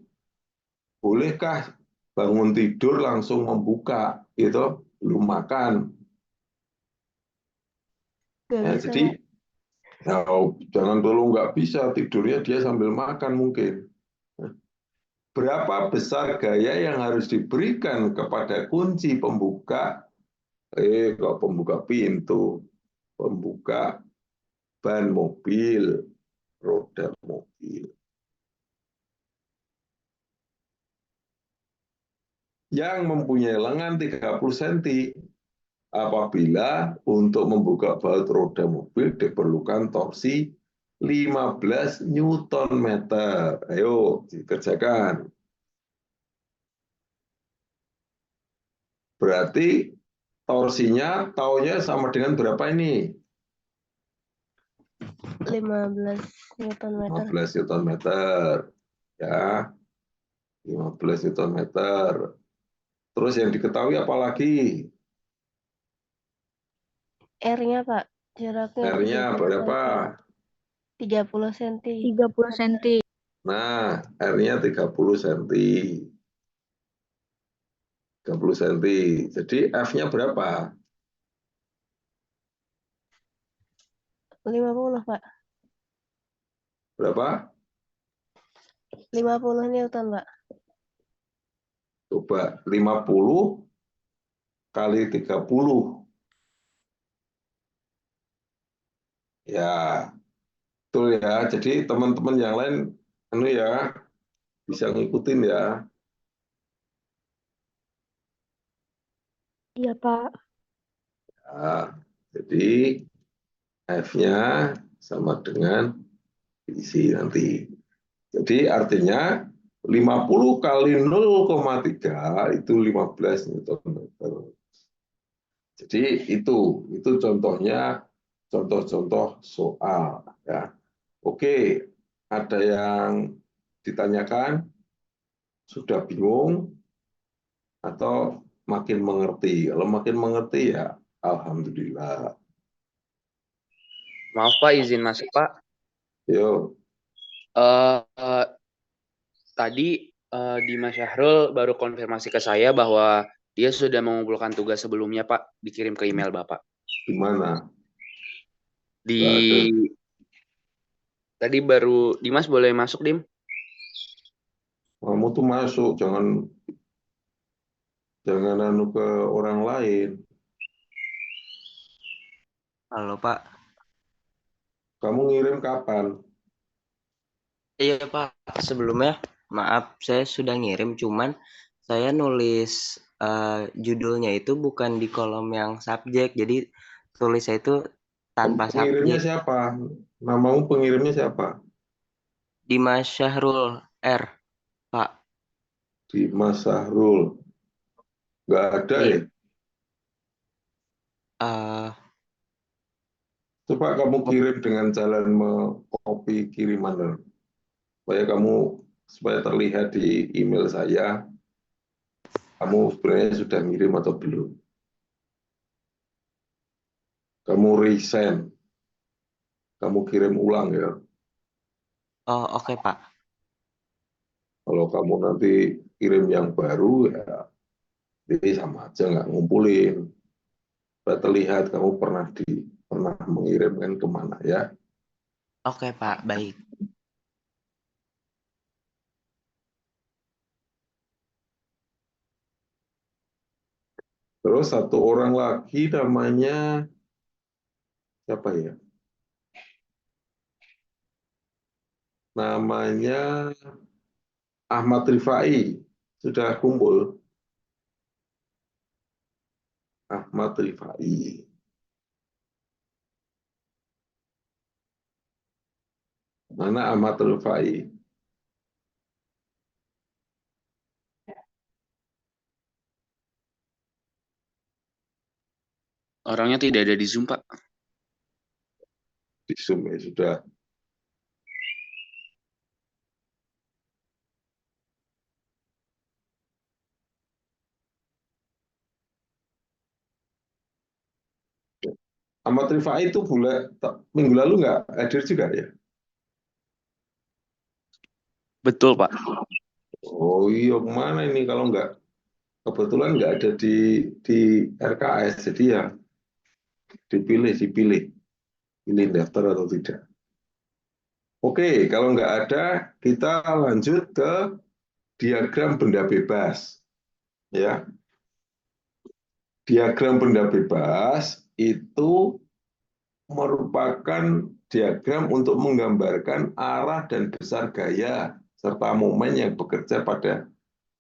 Bolehkah bangun tidur langsung membuka gitu, belum makan? Gak Ya, bisa, jadi ya, jangan dulu nggak bisa tidurnya dia sambil makan mungkin. Berapa besar gaya yang harus diberikan kepada kunci pembuka, kok pembuka pintu, pembuka ban mobil, roda mobil. Yang mempunyai lengan 30 cm apabila untuk membuka baut roda mobil diperlukan torsi 15 Newton meter. Ayo dikerjakan. Berarti torsinya taunya sama dengan berapa ini? 15 Newton meter. 15 Newton meter. Ya, 15 Newton meter. Terus yang diketahui apa lagi? R-nya, Pak. Jaraknya R-nya 30 berapa? 30 cm. 30 cm. Nah, R-nya 30 cm. 30 cm. Jadi F-nya berapa? 50, Pak. Berapa? 50 Newton, Pak. Coba 50 kali 30. Ya, betul ya. Jadi teman-teman yang lain ya bisa ngikutin ya. Iya, Pak. Nah, jadi F-nya sama dengan isi nanti. Jadi artinya 50 kali 0,3 itu 15 Newton meter. Jadi itu contohnya contoh-contoh soal ya. Oke, ada yang ditanyakan, sudah bingung atau makin mengerti? Kalau makin mengerti ya alhamdulillah. Maaf Pak, izin masuk Pak. Yuk, Tadi Dimas Syahrul baru konfirmasi ke saya bahwa dia sudah mengumpulkan tugas sebelumnya Pak, dikirim ke email Bapak. gimana? Tadi baru Dimas boleh masuk, Dim? Kamu tuh masuk, jangan anu ke orang lain. Halo Pak, Kamu ngirim kapan? Iya Pak, sebelumnya maaf saya sudah ngirim, cuman saya nulis judulnya itu bukan di kolom yang subjek, jadi tulis saya itu tanpa Pengirimnya subjek. siapa? Namamu pengirimnya siapa? Dimas Syahrul R, Pak. Dimas Sahrul. Nggak ada Iya. ya? Coba kamu kirim dengan jalan copy kiriman, supaya terlihat di email saya, kamu sebenarnya sudah ngirim atau belum. Kamu resend, kamu kirim ulang ya. Oh oke Pak. Kalau kamu nanti kirim yang baru ya, ini sama aja nggak ngumpulin. Supaya terlihat kamu pernah mengirimkan kemana ya. Oke Pak, baik. Terus satu orang lagi namanya siapa ya? Namanya Ahmad Rifai. Sudah kumpul? Ahmad Rifai. Mana Ahmad Rifai? Orangnya tidak ada di Zoom, Pak. Di Zoom ya sudah. Ahmad Rifai itu minggu lalu nggak hadir juga ya? Betul, Pak. Oh iya, kemana ini kalau nggak, kebetulan nggak ada di RKS, jadi ya dipilih pilih daftar atau tidak. Oke, kalau nggak ada, kita lanjut ke diagram benda bebas. Ya, diagram benda bebas itu merupakan diagram untuk menggambarkan arah dan besar gaya serta momen yang bekerja pada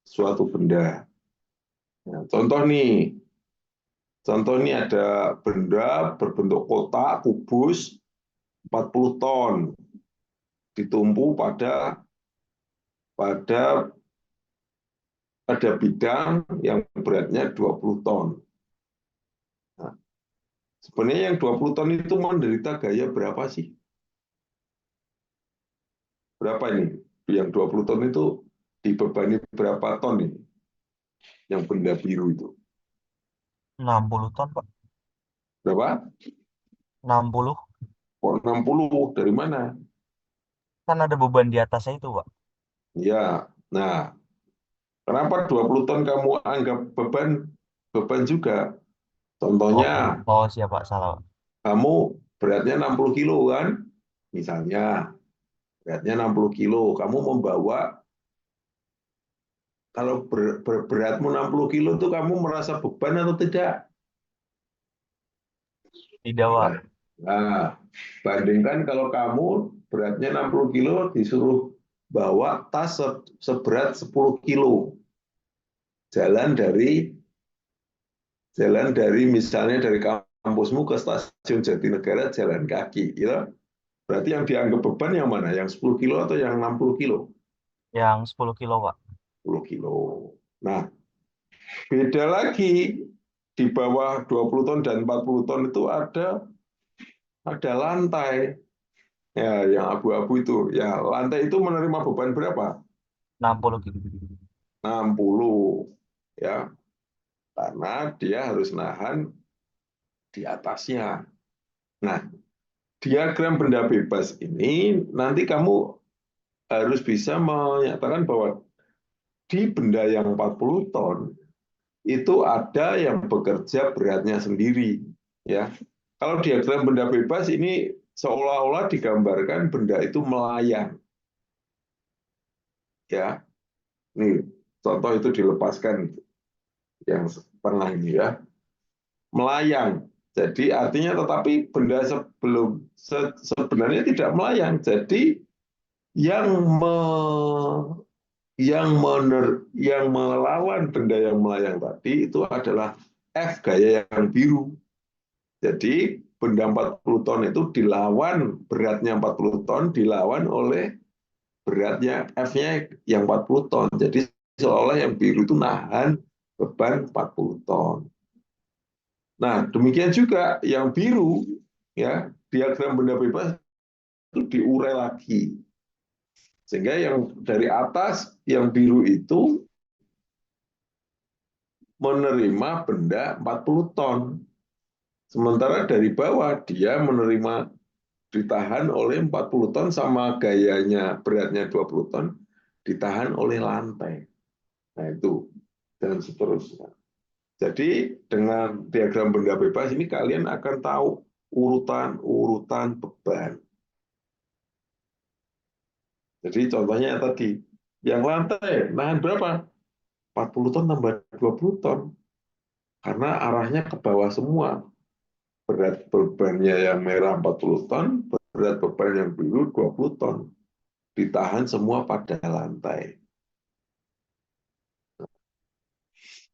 suatu benda. Nah, contoh ini ada benda berbentuk kotak kubus 40 ton ditumpu pada bidang yang beratnya 20 ton. Nah, sebenarnya yang 20 ton itu menderita gaya berapa sih? Berapa ini? Yang 20 ton itu dibebani berapa ton ini? Yang benda biru itu. 60 ton, Pak. Berapa? 60. Kok 60? Dari mana? Kan ada beban di atasnya itu, Pak. Ya, nah, kenapa 20 ton kamu anggap beban juga? Contohnya, Oh, siapa salah, Pak. kamu beratnya 60 kilo kan? Misalnya, beratnya 60 kilo, kamu membawa, kalau beratmu 60 kilo itu kamu merasa beban atau tidak? Tidak, Pak. Nah, bandingkan kalau kamu beratnya 60 kilo disuruh bawa tas seberat 10 kilo. Jalan dari misalnya dari kampusmu ke stasiun Jatinegara jalan kaki, ya. Berarti yang dianggap beban yang mana? Yang 10 kilo atau yang 60 kilo? Yang 10 kilo, Pak. 10 kilo. Nah, beda lagi di bawah 20 ton dan 40 ton itu ada lantai. Ya, yang abu-abu itu. Ya, lantai itu menerima beban berapa? 60 kilo. 60. Ya, karena dia harus nahan di atasnya. Nah, diagram benda bebas ini nanti kamu harus bisa menyatakan bahwa di benda yang 40 ton itu ada yang bekerja beratnya sendiri, ya. Kalau diagram benda bebas ini seolah-olah digambarkan benda itu melayang, ya. Nih, contoh itu dilepaskan yang tengah ini ya. Melayang. Jadi artinya tetapi benda sebenarnya tidak melayang. Jadi yang melawan benda yang melayang tadi itu adalah F gaya yang biru. Jadi benda 40 ton itu dilawan, beratnya 40 ton dilawan oleh beratnya F-nya yang 40 ton. Jadi seolah yang biru itu nahan beban 40 ton. Nah, demikian juga yang biru, ya, diagram benda bebas itu diurai lagi. Sehingga yang dari atas, yang biru itu menerima benda 40 ton. Sementara dari bawah dia menerima ditahan oleh 40 ton sama gayanya beratnya 20 ton ditahan oleh lantai. Nah itu dan seterusnya. Jadi dengan diagram benda bebas ini kalian akan tahu urutan-urutan beban. Jadi contohnya tadi, yang lantai nahan berapa? 40 ton tambah 20 ton. Karena arahnya ke bawah semua. Berat bebannya yang merah 40 ton, berat beban yang biru 20 ton. Ditahan semua pada lantai.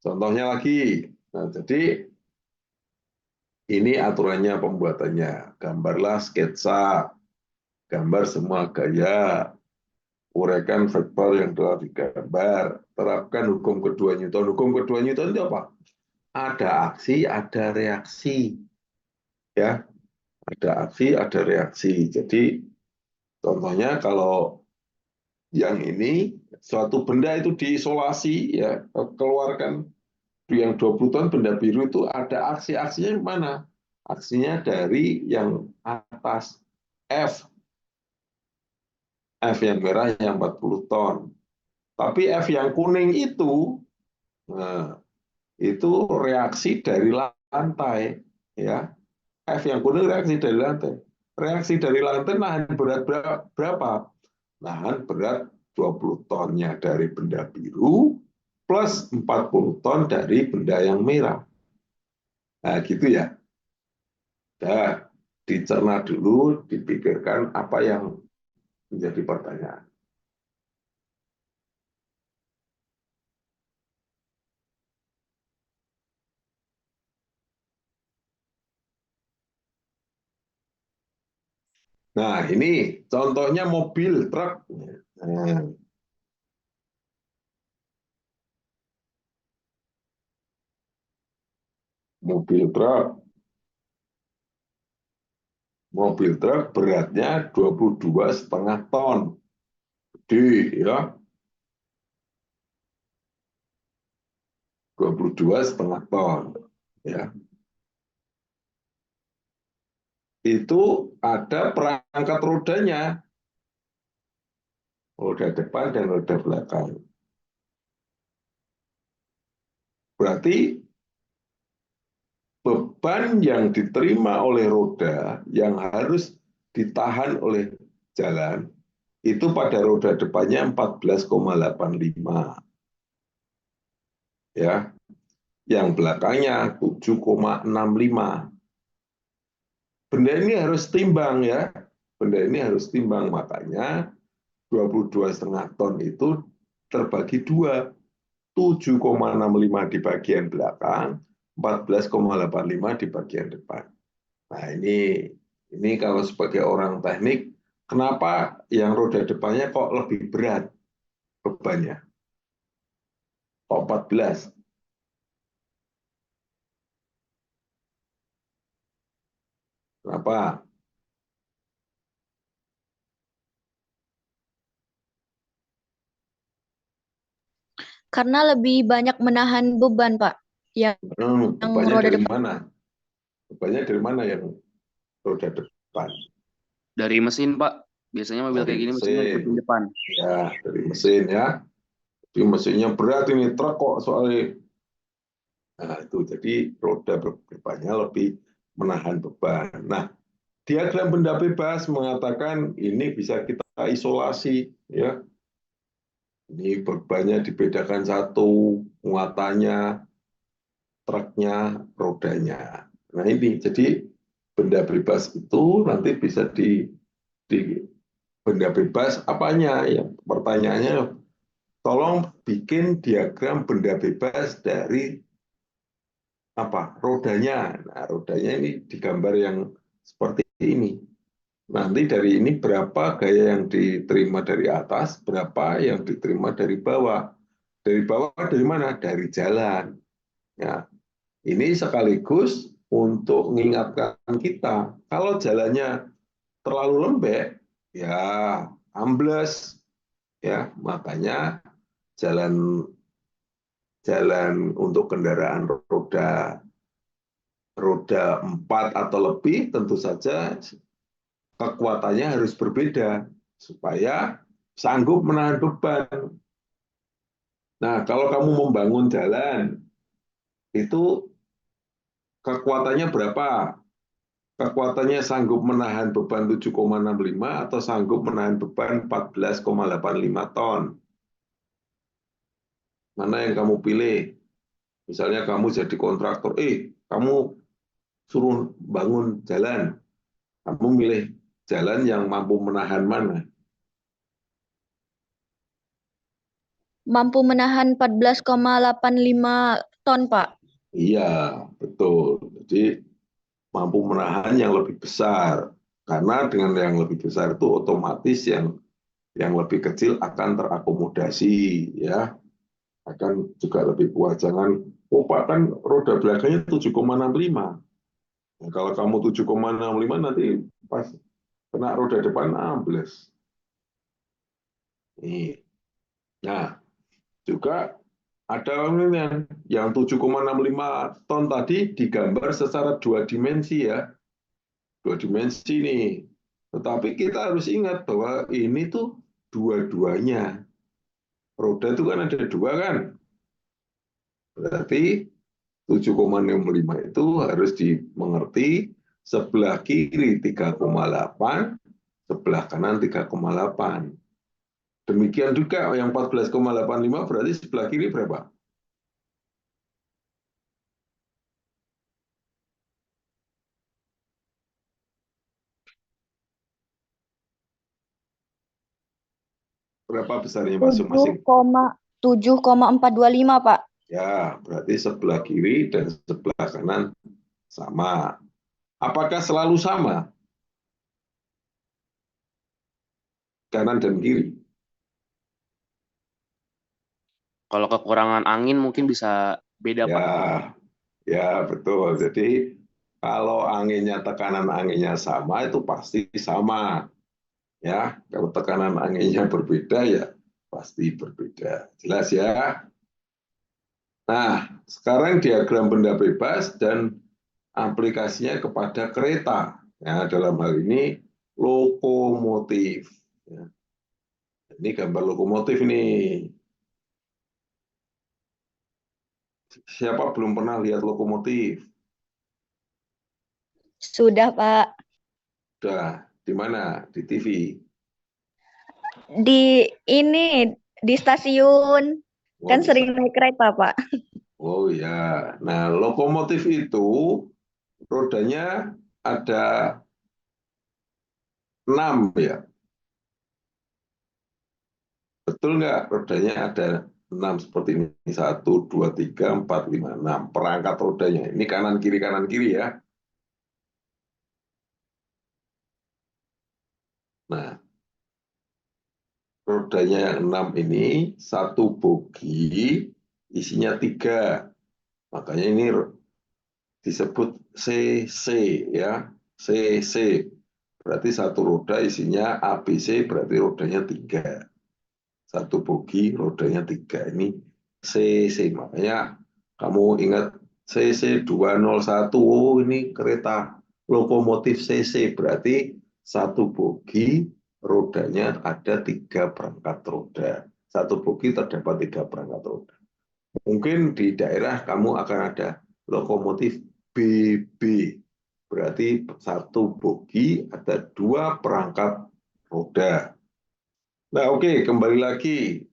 Contohnya lagi, nah, jadi ini aturannya pembuatannya. Gambarlah sketsa, gambar semua gaya, uraikan vektor yang telah digambar, terapkan hukum kedua Newton. Hukum kedua Newton itu apa? Ada aksi, ada reaksi. Ya, ada aksi, ada reaksi. Jadi contohnya kalau yang ini suatu benda itu diisolasi, ya keluarkan yang 20 ton benda biru itu ada aksi-aksinya mana? Aksinya dari yang atas F. F yang merah yang 40 ton. Tapi F yang kuning itu, nah, itu reaksi dari lantai, ya. F yang kuning reaksi dari lantai. Reaksi dari lantai nahan berat berapa? Nahan berat 20 tonnya dari benda biru plus 40 ton dari benda yang merah. Nah, gitu ya. Nah, dicerna dulu, dipikirkan apa yang menjadi pertanyaan. Nah, ini contohnya mobil truk. Nah, mobil truk beratnya 22,5 ton. Gede, ya. 22,5 ton. Ya. Itu ada perangkat rodanya. Roda depan dan roda belakang. Berarti beban yang diterima oleh roda yang harus ditahan oleh jalan itu pada roda depannya 14,85. Ya. Yang belakangnya 7,65. Benda ini harus timbang, ya. Benda ini harus timbang, makanya 22,5 ton itu terbagi dua. 7,65 di bagian belakang, 14,85 di bagian depan. Nah, ini kalau sebagai orang teknik, kenapa yang roda depannya kok lebih berat bebannya? Kok 14? Kenapa? Karena lebih banyak menahan beban, Pak. Yang Bebannya roda dari depan. mana? Bebannya dari mana yang roda depan? Dari mesin, Pak. Biasanya mobil kayak gini mesinnya di kuping depan. Ya, dari mesin, ya. Jadi mesinnya berat ini, truk kok soalnya. Nah, itu jadi roda depannya lebih menahan beban. Nah, diagram benda bebas mengatakan ini bisa kita isolasi, ya. Ini bebannya dibedakan satu, muatannya, truknya, rodanya. Nah, ini jadi benda bebas itu nanti bisa benda bebas apanya? Ya, pertanyaannya, tolong bikin diagram benda bebas dari apa? Rodanya. Nah, rodanya ini digambar yang seperti ini. Nanti dari ini berapa gaya yang diterima dari atas, berapa yang diterima dari bawah. Dari bawah dari mana? Dari jalan. Ya, ini sekaligus untuk mengingatkan kita, kalau jalannya terlalu lembek, ya ambles, ya makanya jalan jalan untuk kendaraan roda 4 atau lebih tentu saja kekuatannya harus berbeda supaya sanggup menahan beban. Nah, kalau kamu membangun jalan itu kekuatannya berapa? Kekuatannya sanggup menahan beban 7,65 atau sanggup menahan beban 14,85 ton. Mana yang kamu pilih? Misalnya kamu jadi kontraktor, kamu suruh bangun jalan. Kamu milih jalan yang mampu menahan mana? Mampu menahan 14,85 ton, Pak. Iya, betul. Jadi mampu menahan yang lebih besar. Karena dengan yang lebih besar itu otomatis yang lebih kecil akan terakomodasi, ya. Akan juga lebih kuat. Jangan, Pak kan roda belakangnya 7,65. Nah, kalau kamu 7,65 nanti pas kena roda depan ambles. Nih. Nah, juga ada yang 7,65 ton tadi digambar secara dua dimensi, ya. Dua dimensi nih. Tetapi kita harus ingat bahwa ini tuh dua-duanya. Roda itu kan ada dua kan. Berarti 7,65 itu harus dimengerti sebelah kiri 3,8, sebelah kanan 3,8. Demikian juga yang 14,85 berarti sebelah kiri berapa? Berapa besarnya masing-masing? 7,425, Pak. Ya, berarti sebelah kiri dan sebelah kanan sama. Apakah selalu sama? Kanan dan kiri? Kalau kekurangan angin mungkin bisa beda, Pak. Ya, betul. Jadi kalau anginnya, tekanan anginnya sama, itu pasti sama. Ya, kalau tekanan anginnya berbeda, ya pasti berbeda. Jelas ya? Nah, sekarang diagram benda bebas dan aplikasinya kepada kereta. Ya, dalam hal ini lokomotif. Ya. Ini gambar lokomotif ini. Siapa belum pernah lihat lokomotif? Sudah, Pak. Sudah. Di mana? Di TV? Di stasiun. Kan Oh, sering naik kereta, Pak. oh ya. Nah, lokomotif itu rodanya ada 6 ya. Betul nggak? Rodanya ada 6 seperti ini. 1, 2, 3, 4, 5, 6. Perangkat rodanya. Ini kanan kiri ya. Nah, rodanya yang 6 ini, satu bogi isinya 3. Makanya ini disebut CC ya. CC. Berarti satu roda isinya ABC, berarti rodanya 3. Satu bogi rodanya 3. Ini CC. Makanya kamu ingat CC 201. Oh, ini kereta lokomotif CC. Berarti satu bogi rodanya ada 3 perangkat roda. Satu bogi terdapat 3 perangkat roda. Mungkin di daerah kamu akan ada lokomotif BB. Berarti satu bogi ada 2 perangkat roda. Nah, oke, kembali lagi.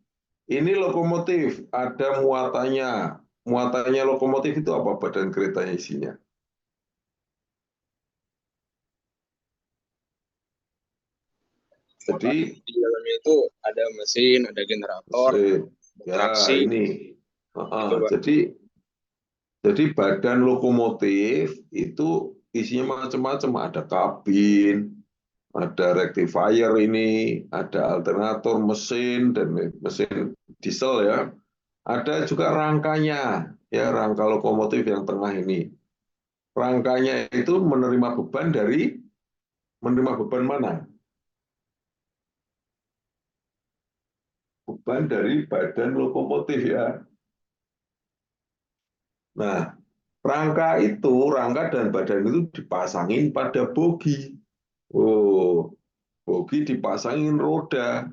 Ini lokomotif, ada muatannya. Muatannya lokomotif itu apa badan keretanya isinya? Jadi di dalamnya itu ada mesin, ada generator, ya traksi, ini. gitu, Pak. Jadi badan lokomotif itu isinya macam-macam, ada kabin, ada rectifier ini, ada alternator mesin dan mesin diesel ya. Ada juga rangkanya, ya rangka lokomotif yang tengah ini. Rangkanya itu menerima beban mana? Beban dari badan lokomotif ya. Nah, rangka dan badan itu dipasangin pada bogi. Oh, bogi dipasangin roda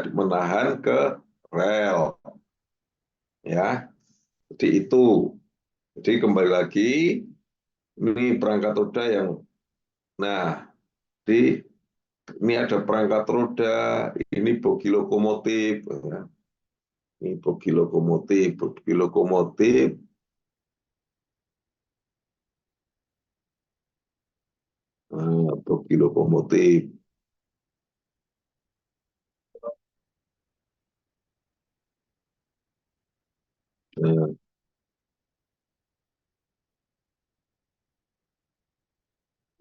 menahan ke rel. Ya, jadi itu. Jadi kembali lagi, ini perangkat roda yang, nah, ini ada perangkat roda, ini bogi lokomotif. Ya. Ini bogi lokomotif. Nah, bogi lokomotif. Nah,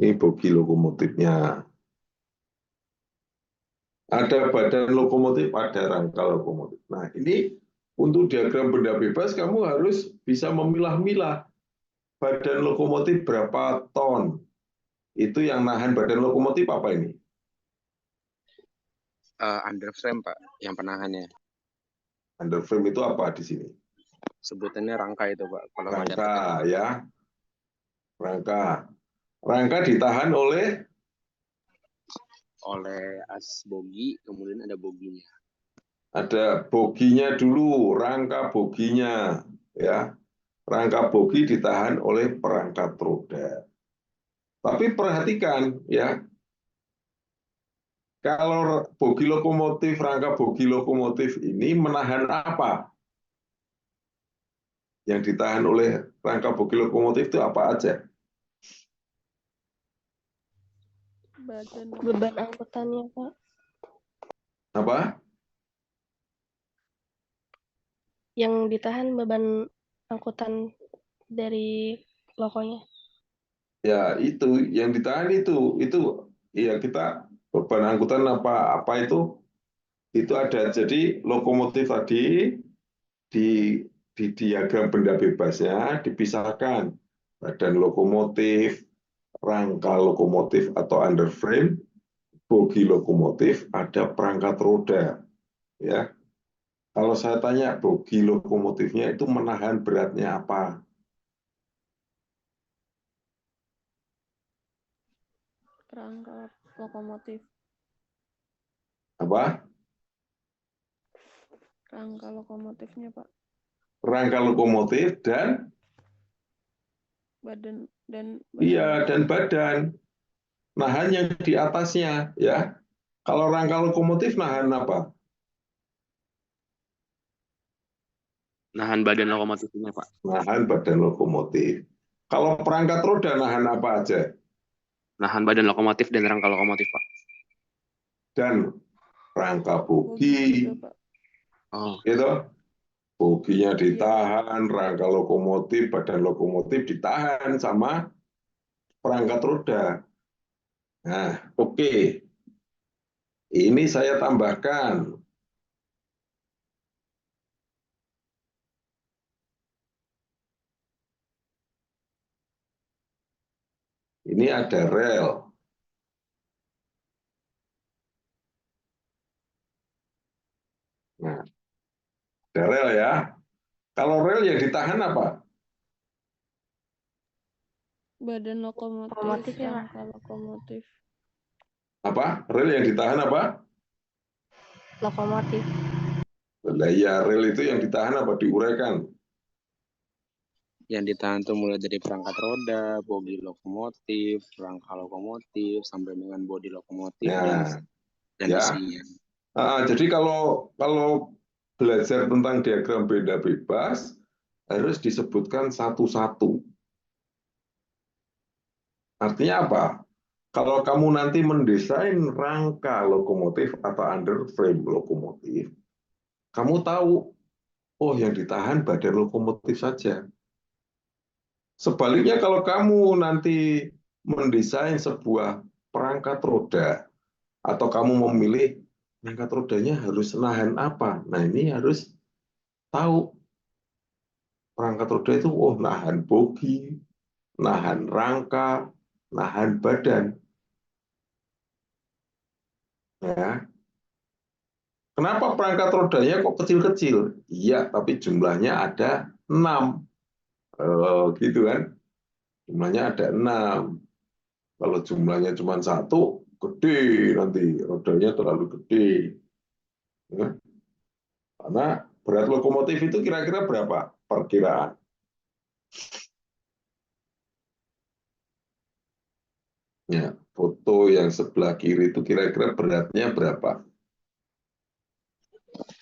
ini bogi lokomotifnya. Ada badan lokomotif, ada rangka lokomotif. Nah, ini untuk diagram benda bebas, kamu harus bisa memilah-milah badan lokomotif berapa ton. Itu yang nahan badan lokomotif apa ini? Underframe, Pak, yang penahannya. Underframe itu apa di sini? Sebutannya rangka itu, Pak. Kalau Rangka, ya. Rangka ditahan oleh as bogi, kemudian ada boginya. ada boginya dulu, rangka boginya, ya. Rangka bogi ditahan oleh perangkat roda. Tapi perhatikan, ya, kalau bogi lokomotif, rangka bogi lokomotif ini menahan apa? Yang ditahan oleh rangka bogi lokomotif itu apa aja? Beban angkutannya, Pak. Apa? Yang ditahan beban angkutan dari lokonya. Ya, itu yang ditahan itu ya kita beban angkutan apa itu ada. Jadi lokomotif tadi di diagram benda bebasnya dipisahkan badan lokomotif, rangka lokomotif atau underframe, bogi lokomotif, ada perangkat roda. Ya, kalau saya tanya bogi lokomotifnya itu menahan beratnya apa? Rangka lokomotif. Apa? Rangka lokomotifnya, Pak. Rangka lokomotif dan Badan. iya, dan badan. Nahan yang di atasnya, ya. Kalau rangka lokomotif nahan apa? Nahan badan lokomotifnya, Pak. Nahan badan lokomotif. Kalau perangkat roda nahan apa aja? Nahan badan lokomotif dan rangka lokomotif, Pak. Dan rangka bogi, juga, Pak. Oh, gitu. Boginya ditahan, rangka lokomotif, badan lokomotif ditahan sama perangkat roda. Nah, oke. Ini saya tambahkan. Ini ada rel. Nah, ada rel ya. Kalau rel yang ditahan apa? Badan lokomotif, ya, rangka lokomotif. Apa? Rel yang ditahan apa? Lokomotif. Nah, ya, rel itu yang ditahan apa? Diuraikan. Yang ditahan tuh mulai dari perangkat roda, bogi lokomotif, rangka lokomotif, sampai dengan bodi lokomotif Nah, dan ya. isinya. Jadi kalau belajar tentang diagram benda bebas harus disebutkan satu-satu. Artinya apa? Kalau kamu nanti mendesain rangka lokomotif atau underframe lokomotif, kamu tahu, oh yang ditahan badan lokomotif saja. Sebaliknya kalau kamu nanti mendesain sebuah perangkat roda, atau kamu memilih perangkat rodanya harus nahan apa, nah ini harus tahu perangkat roda itu, oh nahan bogi, nahan rangka, nahan badan. Ya. Kenapa perangkat rodanya kok kecil-kecil? Iya, tapi jumlahnya ada 6. Gitu kan? Jumlahnya ada 6. Kalau jumlahnya cuma 1, gede nanti. Rodanya terlalu gede. Ya. Karena berat lokomotif itu kira-kira berapa? Perkiraan. Ya, foto yang sebelah kiri itu kira-kira beratnya berapa?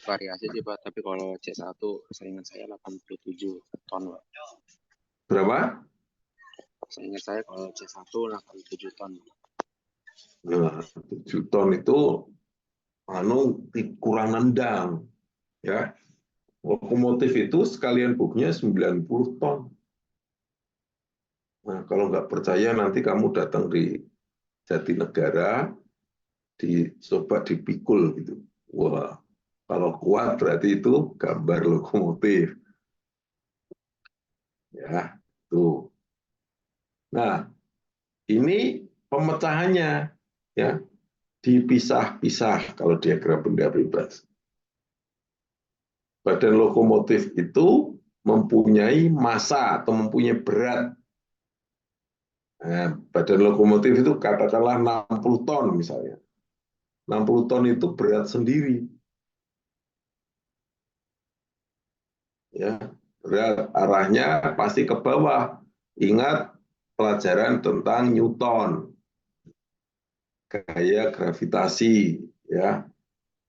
Variasi sih Pak, tapi kalau C1 seingat saya 87 ton Pak. Berapa? Seingat saya kalau C1 87 ton. Nah, 7 ton itu kurang nendang. Ya. Lokomotif itu sekalian boginya 90 ton. Nah, kalau nggak percaya nanti kamu datang di Jatinegara, coba dipikul gitu. Wah, kalau kuat berarti itu gambar lokomotif. Ya, tuh. Nah, ini pemecahannya ya, dipisah-pisah kalau diagram benda bebas. Badan lokomotif itu mempunyai massa atau mempunyai berat. Nah, badan lokomotif itu katakanlah 60 ton misalnya. 60 ton itu berat sendiri. Ya, berat arahnya pasti ke bawah. Ingat pelajaran tentang Newton. Gaya gravitasi ya.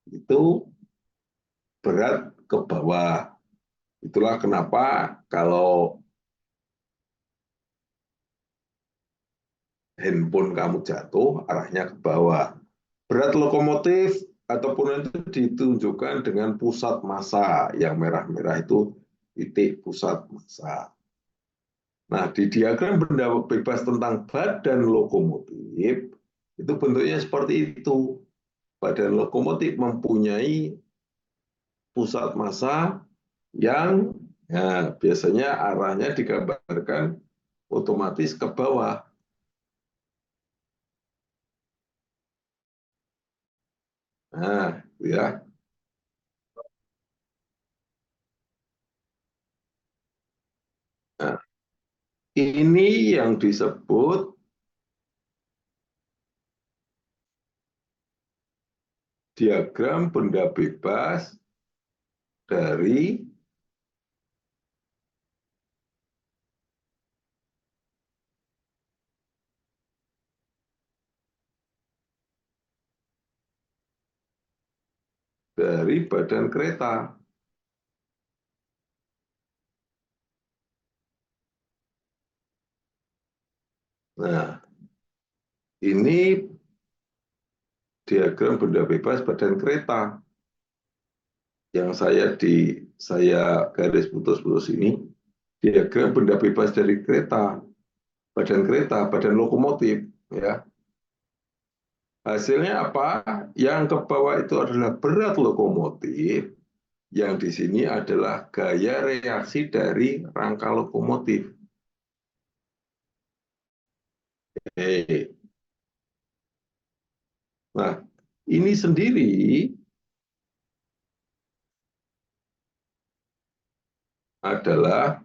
Itu berat ke bawah. Itulah kenapa kalau handphone kamu jatuh, arahnya ke bawah. Berat lokomotif ataupun itu ditunjukkan dengan pusat massa. Yang merah-merah itu titik pusat massa. Nah, di diagram benda bebas tentang badan lokomotif, itu bentuknya seperti itu. Badan lokomotif mempunyai pusat massa yang biasanya arahnya digambarkan otomatis ke bawah. Nah, ya. Nah, ini yang disebut diagram benda bebas dari badan kereta. Nah, ini diagram benda bebas badan kereta. Yang saya garis putus-putus ini, diagram benda bebas dari kereta, badan lokomotif, ya. Hasilnya apa? Yang ke bawah itu adalah berat lokomotif, yang di sini adalah gaya reaksi dari rangka lokomotif. Nah, ini sendiri adalah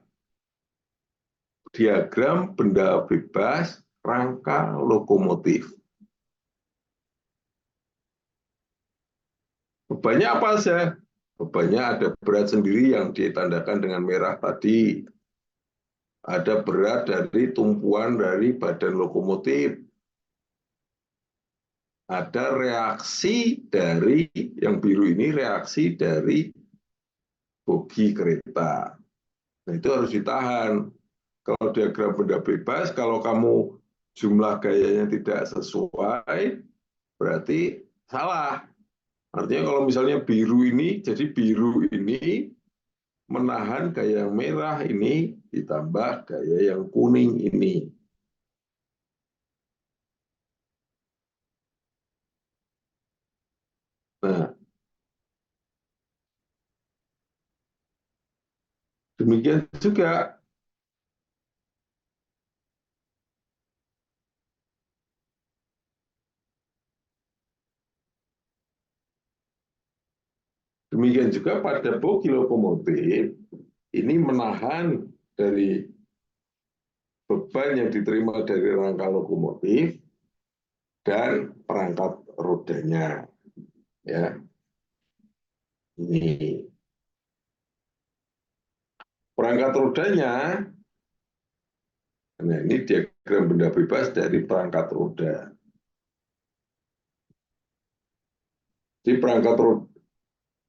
diagram benda bebas rangka lokomotif. Bebannya apa saja? Bebannya ada berat sendiri yang ditandakan dengan merah tadi. Ada berat dari tumpuan dari badan lokomotif. Ada reaksi dari, yang biru ini reaksi dari bogi kereta. Nah, itu harus ditahan. Kalau diagram benda bebas, kalau kamu jumlah gayanya tidak sesuai, berarti salah. Artinya kalau misalnya biru ini, jadi biru ini menahan gaya yang merah ini ditambah gaya yang kuning ini. Nah, demikian juga pada bogi lokomotif ini menahan dari beban yang diterima dari rangka lokomotif dan perangkat rodanya. Ya, ini perangkat rodanya. Nah, ini diagram benda bebas dari perangkat roda. Jadi perangkat roda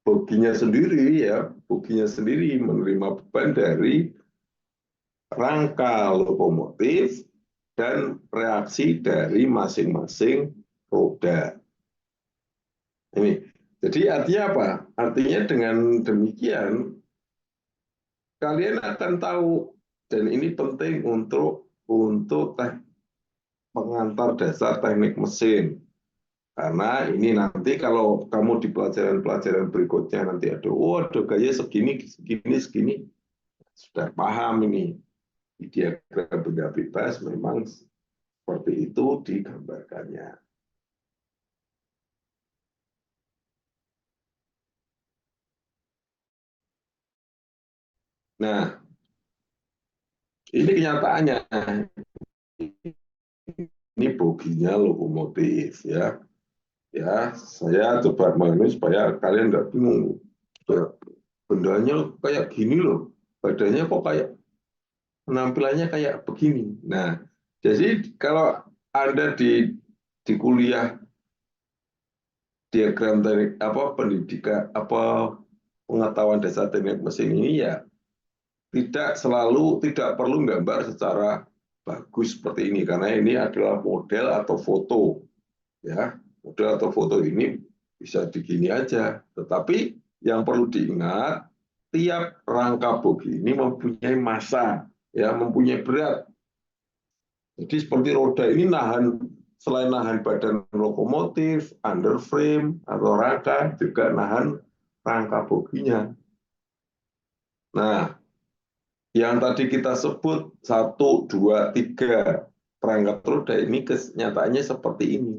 boginya sendiri ya, boginya sendiri menerima beban dari rangka lokomotif dan reaksi dari masing-masing roda. Ini. Jadi artinya apa? Artinya dengan demikian kalian akan tahu, dan ini penting untuk pengantar dasar teknik mesin. Karena ini nanti kalau kamu di pelajaran-pelajaran berikutnya nanti ada gaya segini, segini, sudah paham ini. Di diagram benda bebas memang seperti itu digambarkannya. Nah, ini kenyataannya. Ini boginya lokomotif ya. Ya, saya coba ini supaya kalian nggak bingung. Bendanya kayak gini loh, badannya kok kayak penampilannya kayak begini. Nah, jadi kalau Anda di kuliah diagram teknik pendidikan pengetahuan dasar teknik mesin ini ya tidak perlu gambar secara bagus seperti ini karena ini adalah model atau foto ya. Model atau foto ini bisa begini aja, tetapi yang perlu diingat tiap rangka bogi ini mempunyai massa ya, mempunyai berat. Jadi seperti roda ini selain nahan badan lokomotif, underframe atau rangka, juga nahan rangka boginya. Nah, yang tadi kita sebut 1, 2, 3 perangkat roda ini kenyataannya seperti ini.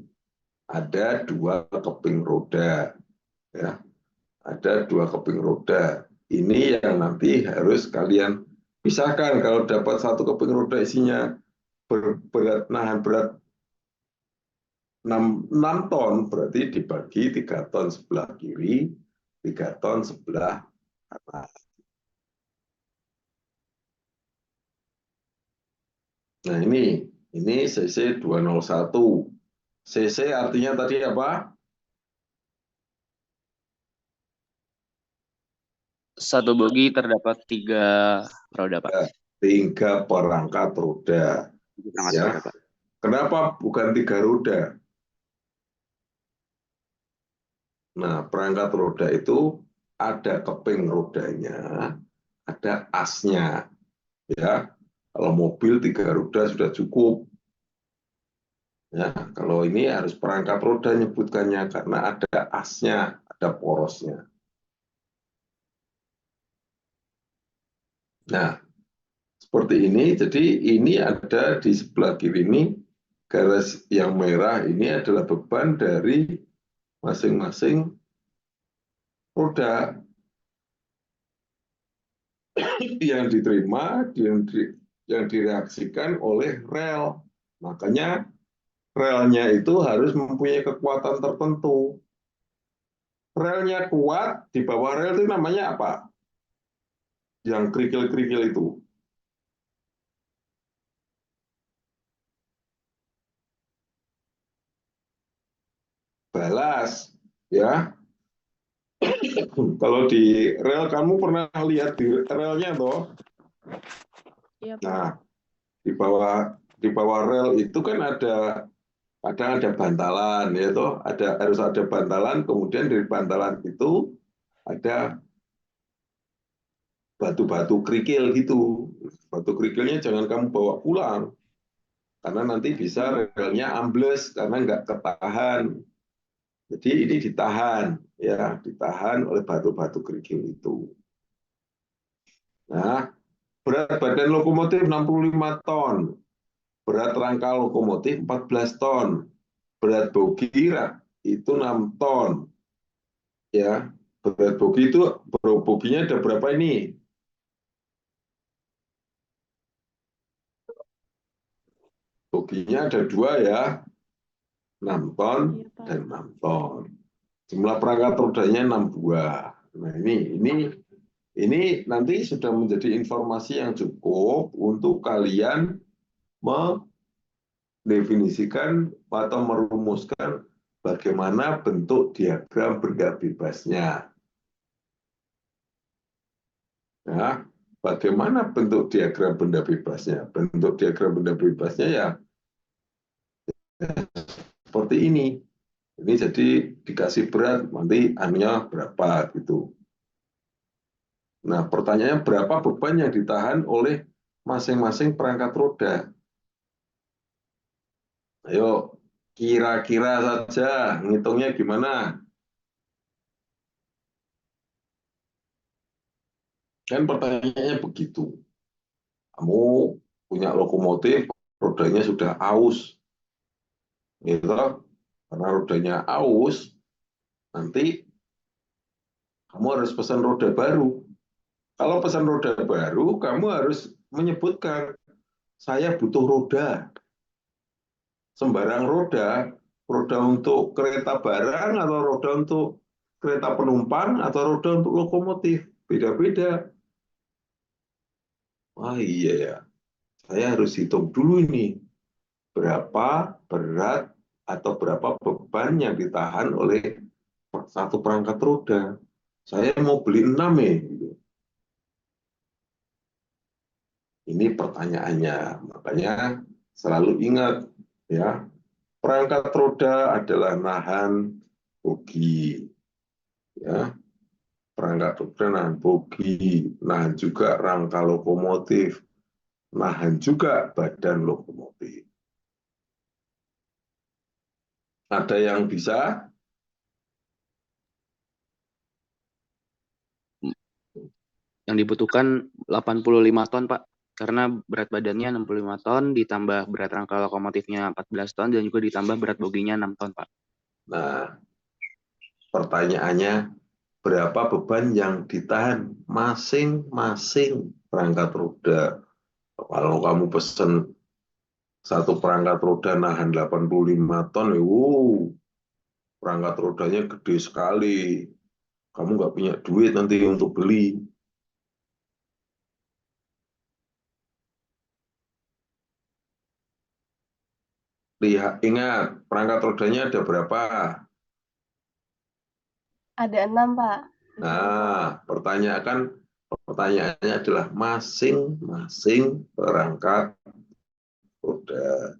Ada 2 keping roda, ya. Ada 2 keping roda. Ini yang nanti harus kalian pisahkan. Kalau dapat 1 keping roda isinya nahan berat 6 ton, berarti dibagi 3 ton sebelah kiri, 3 ton sebelah kanan. Nah ini CC 201. CC artinya tadi apa? 1 bogi terdapat 3 roda, Pak. 3 perangkat roda. Ya. Roda, Pak. Kenapa bukan 3 roda? Nah, perangkat roda itu ada keping rodanya, ada asnya. Ya, kalau mobil 3 roda sudah cukup. Ya, kalau ini harus perangkat roda nyebutkannya karena ada asnya, ada porosnya. Nah, seperti ini. Jadi ini ada di sebelah kiri ini garis yang merah ini adalah beban dari masing-masing roda yang diterima, yang direaksikan oleh rel. Makanya relnya itu harus mempunyai kekuatan tertentu. Relnya kuat, di bawah rel itu namanya apa? Yang kerikil-kerikil itu. Balas, ya. Kalau di rel, kamu pernah lihat di relnya toh? Iya, Pak. Nah, di bawah di bawah rel itu kan kadang ada bantalan, ya toh, harus ada bantalan, kemudian dari bantalan itu ada batu-batu kerikil gitu. Batu kerikilnya jangan kamu bawa pulang, karena nanti bisa relnya ambles karena nggak ketahan. Jadi ini ditahan, ya, ditahan oleh batu-batu kerikil itu. Nah, berat badan lokomotif 65 ton, berat rangka lokomotif 14 ton, berat bogi itu 6 ton. Ya, berat bogi itu, boginya ada berapa ini? Boginya ada 2 ya, 6 ton Iya, Pak. dan 6 ton. Jumlah perangkat rodanya 6 buah. Nah, ini nanti sudah menjadi informasi yang cukup untuk kalian mendefinisikan atau merumuskan bagaimana bentuk diagram benda bebasnya. Nah, bagaimana bentuk diagram benda bebasnya? Bentuk diagram benda bebasnya ya seperti ini. Ini jadi dikasih berat, nanti anunya berapa gitu. Nah, pertanyaannya berapa beban yang ditahan oleh masing-masing perangkat roda? Ayo, kira-kira saja, ngitungnya gimana? Kan pertanyaannya begitu. Kamu punya lokomotif, rodanya sudah aus. Gitu. Karena rodanya aus, nanti kamu harus pesan roda baru. Kalau pesan roda baru, kamu harus menyebutkan, saya butuh roda. Sembarang roda, roda untuk kereta barang, atau roda untuk kereta penumpang, atau roda untuk lokomotif. Beda-beda. Wah iya ya, saya harus hitung dulu ini. Berapa berat atau berapa beban yang ditahan oleh satu perangkat roda. Saya mau beli 6 ya. Ini pertanyaannya, makanya selalu ingat ya, perangkat roda adalah nahan bogi, ya, perangkat roda nahan bogi, nahan juga rangka lokomotif, nahan juga badan lokomotif. Ada yang bisa? Yang dibutuhkan 85 ton, Pak. Karena berat badannya 65 ton, ditambah berat rangka lokomotifnya 14 ton, dan juga ditambah berat boginya 6 ton, Pak. Nah, pertanyaannya, berapa beban yang ditahan masing-masing perangkat roda? Kalau kamu pesen satu perangkat roda nahan 85 ton, perangkat rodanya gede sekali. Kamu nggak punya duit nanti untuk beli. Lihat, ingat, perangkat rodanya ada berapa? Ada 6, Pak. Nah, pertanyaannya adalah masing-masing perangkat roda.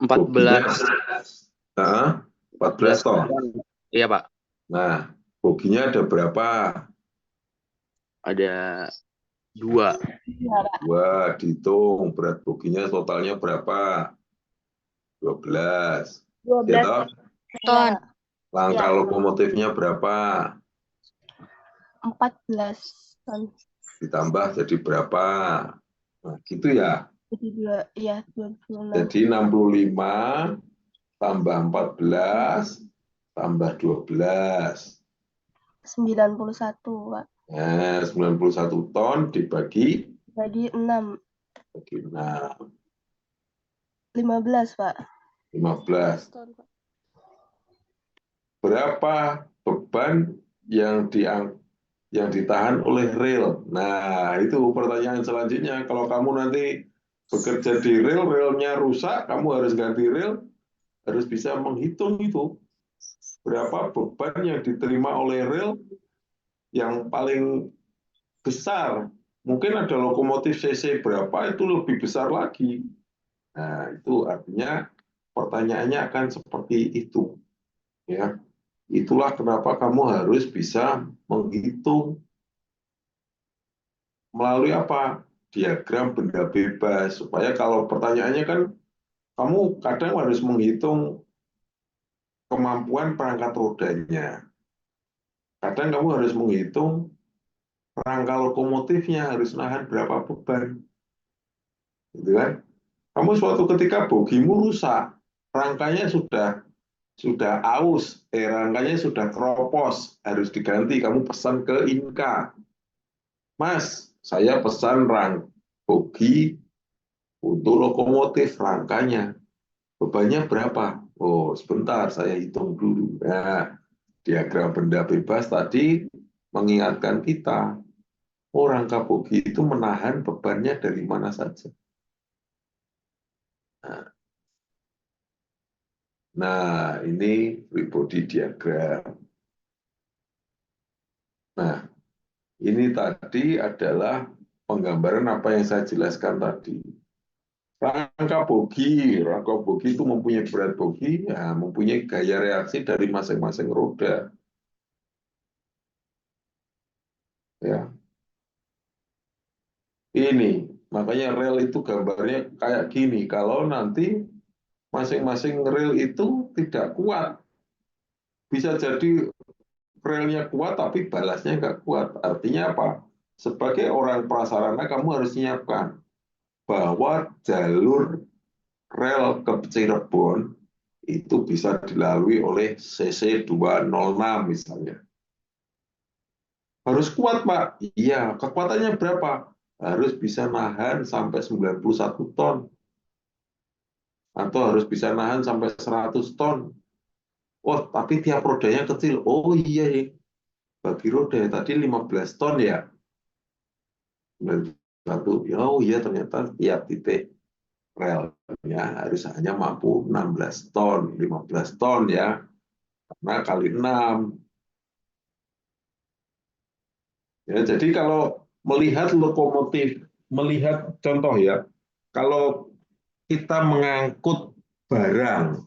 Boginya 14 ton. Iya, Pak. Nah, boginya ada berapa? Ada 2. 2, dihitung berat boginya totalnya berapa? 12. 12 ton. Langkah Ya. lokomotifnya berapa? 14 ton. Ditambah jadi berapa? Nah, gitu ya. Jadi 26. Jadi 65 tambah 14 tambah 12. 91, Pak. Nah, 91 ton dibagi Jadi 6. bagi 6. 15, Pak. 15. Ton, Pak. Berapa beban yang ditahan oleh rel? Nah, itu pertanyaan selanjutnya. Kalau kamu nanti bekerja di rel, relnya rusak, kamu harus ganti rel, harus bisa menghitung itu. Berapa beban yang diterima oleh rel yang paling besar. Mungkin ada lokomotif cc berapa itu lebih besar lagi. Nah, itu artinya pertanyaannya akan seperti itu. Ya, itulah kenapa kamu harus bisa menghitung melalui apa? Diagram benda bebas. Supaya kalau pertanyaannya kan kamu kadang harus menghitung kemampuan perangkat rodanya. Kadang kamu harus menghitung rangka lokomotifnya harus nahan berapa beban. Gitu kan? Kamu suatu ketika bogimu rusak, rangkanya sudah aus, rangkanya sudah keropos, harus diganti. Kamu pesan ke Inka, Mas, saya pesan bogi untuk lokomotif rangkanya. Bebannya berapa? Oh, sebentar, saya hitung dulu. Nah, diagram benda bebas tadi mengingatkan kita, oh, rangka bogi itu menahan bebannya dari mana saja. Nah, ini free body diagram. Nah, ini tadi adalah penggambaran apa yang saya jelaskan tadi. Rangka bogi itu mempunyai berat bogi, ya, mempunyai gaya reaksi dari masing-masing roda. Ya, ini makanya rel itu gambarnya kayak gini. Kalau nanti masing-masing rel itu tidak kuat, bisa jadi relnya kuat tapi balasnya nggak kuat. Artinya apa? Sebagai orang prasarana kamu harus menyiapkan bahwa jalur rel ke Cirebon itu bisa dilalui oleh CC 206 misalnya. Harus kuat, Pak. Iya, kekuatannya berapa? Harus bisa nahan sampai 91 ton. Atau harus bisa nahan sampai 100 ton. Oh, tapi tiap rodanya kecil. Oh iya, bagi roda tadi 15 ton ya. Oh iya, ternyata tiap titik relnya harus hanya mampu 16 ton, 15 ton ya. Karena kali 6. Ya, jadi kalau melihat lokomotif, melihat contoh ya, kalau kita mengangkut barang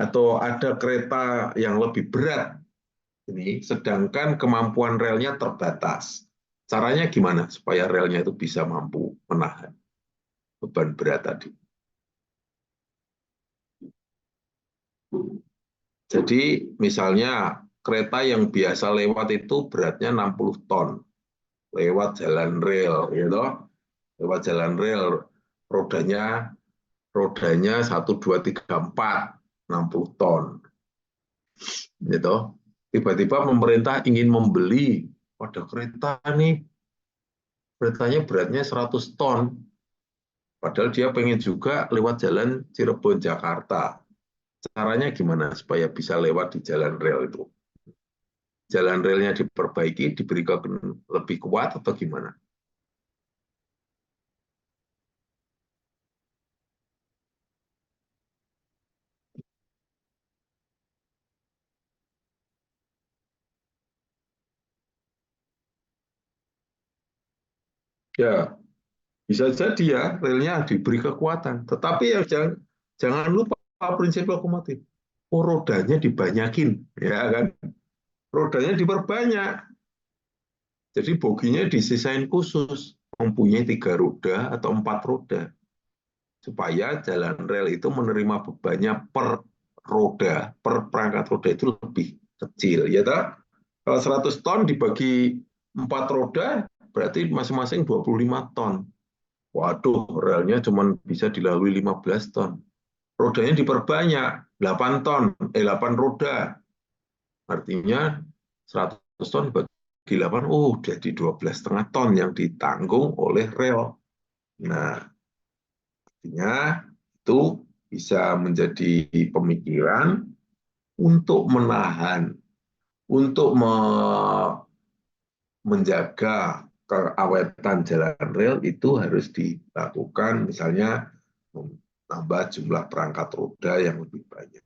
atau ada kereta yang lebih berat ini, sedangkan kemampuan relnya terbatas. Caranya gimana supaya relnya itu bisa mampu menahan beban berat tadi? Jadi misalnya kereta yang biasa lewat itu beratnya 60 ton, lewat jalan rel, gitu. Lewat jalan rel, rodanya 1, 2, 3, 4, 60 ton. Gitu. Tiba-tiba pemerintah ingin membeli, ada kereta nih, keretanya beratnya 100 ton. Padahal dia pengen juga lewat jalan Cirebon, Jakarta. Caranya gimana supaya bisa lewat di jalan rel itu? Jalan relnya diperbaiki, diberi lebih kuat atau gimana? Ya, bisa jadi ya relnya diberi kekuatan. Tetapi ya jangan lupa prinsip lokomotif. Oh, rodanya dibanyakin, ya kan? Rodanya diperbanyak. Jadi boginya disisain khusus, mempunyai 3 roda atau 4 roda. Supaya jalan rel itu menerima bebannya per roda, per perangkat roda itu lebih kecil. Ya tak? Kalau 100 ton dibagi 4 roda, berarti masing-masing 25 ton. Waduh, relnya cuma bisa dilalui 15 ton. Rodanya diperbanyak, 8 ton, 8 roda. Artinya 100 ton dibagi 8, jadi 12,5 ton yang ditanggung oleh rel. Nah, artinya itu bisa menjadi pemikiran untuk menahan, untuk menjaga keawetan jalan rel itu harus dilakukan, misalnya menambah jumlah perangkat roda yang lebih banyak.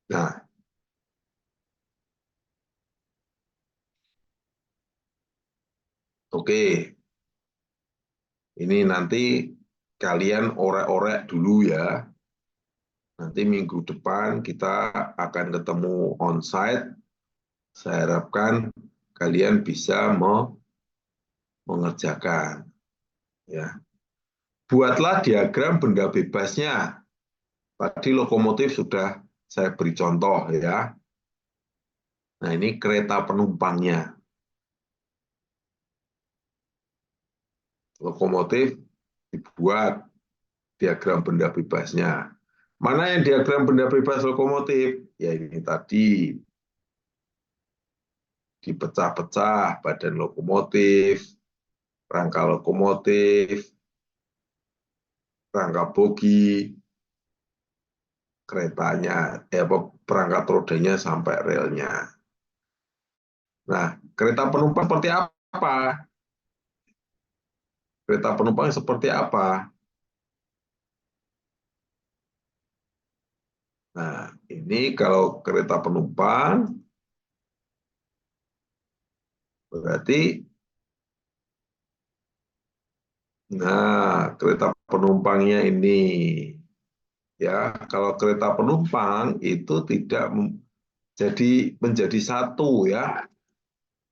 Nah, Oke, ini nanti kalian orek-orek dulu ya. Nanti minggu depan kita akan ketemu onsite. Saya harapkan kalian bisa mengerjakan. Ya. Buatlah diagram benda bebasnya. Tadi lokomotif sudah saya beri contoh ya. Nah ini kereta penumpangnya. Lokomotif dibuat diagram benda bebasnya. Mana yang diagram benda bebas lokomotif? Ya ini tadi. Dipecah-pecah badan lokomotif, rangka lokomotif, rangka bogi, keretanya, perangkat rodanya sampai relnya. Nah, kereta penumpang seperti apa? Kereta penumpang seperti apa? Nah, ini kalau kereta penumpang, berarti, nah, kereta penumpangnya ini, ya, kalau kereta penumpang itu tidak menjadi satu, ya,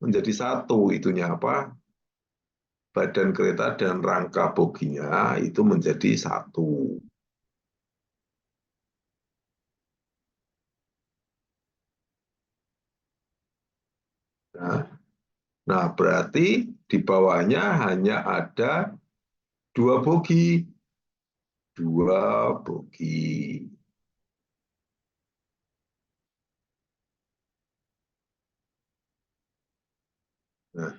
menjadi satu itunya apa? Badan kereta dan rangka boginya itu menjadi satu. Nah, berarti di bawahnya hanya ada 2 bogi. 2 bogi. Nah,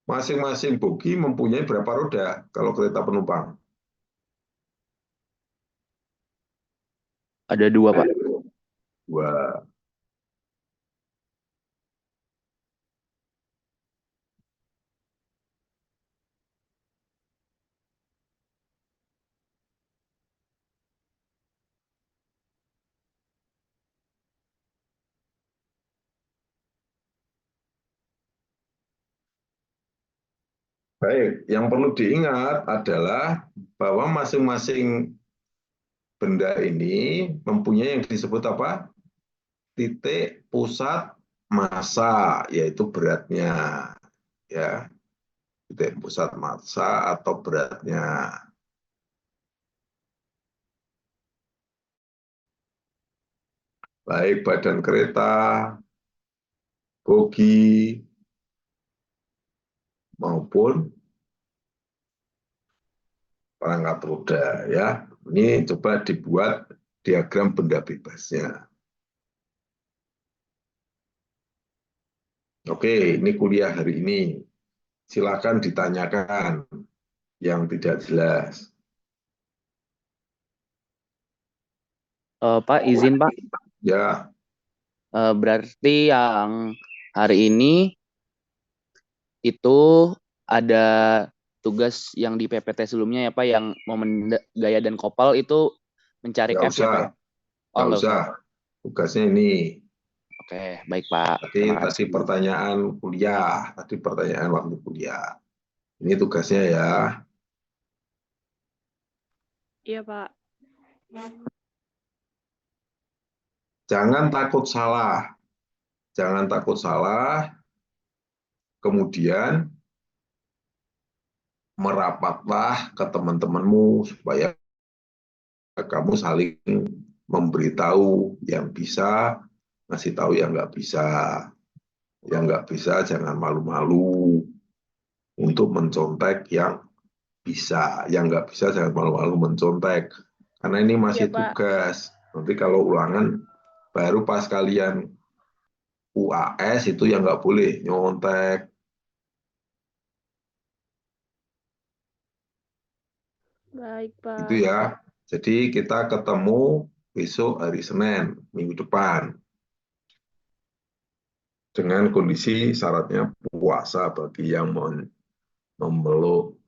masing-masing bogi mempunyai berapa roda kalau kereta penumpang? Ada 2, Pak. 2. Baik, yang perlu diingat adalah bahwa masing-masing benda ini mempunyai yang disebut apa? Titik pusat massa, yaitu beratnya. Ya, titik pusat massa atau beratnya. Baik badan kereta, bogi, maupun perangkat roda ya. Ini coba dibuat diagram benda bebasnya. Oke, ini kuliah hari ini. Silakan ditanyakan yang tidak jelas. Pak, izin Pak. Ya. Berarti yang hari ini itu ada tugas yang di PPT sebelumnya ya Pak, yang momen gaya dan kopal itu mencari Nggak F ya Pak ya? Oh, nggak usah. Tugasnya ini. Oke, baik Pak. Tadi pertanyaan kuliah, tadi pertanyaan waktu kuliah. Ini tugasnya ya. Iya Pak. Jangan takut salah. Jangan takut salah. Kemudian merapatlah ke teman-temanmu supaya kamu saling memberitahu yang bisa, ngasih tahu yang nggak bisa. Yang nggak bisa jangan malu-malu untuk mencontek yang bisa. Yang nggak bisa jangan malu-malu mencontek. Karena ini masih tugas. Nanti kalau ulangan, baru pas kalian UAS itu yang nggak boleh nyontek. Baik Pak. Itu ya. Jadi kita ketemu besok hari Senin, minggu depan. Dengan kondisi syaratnya puasa bagi yang memeluk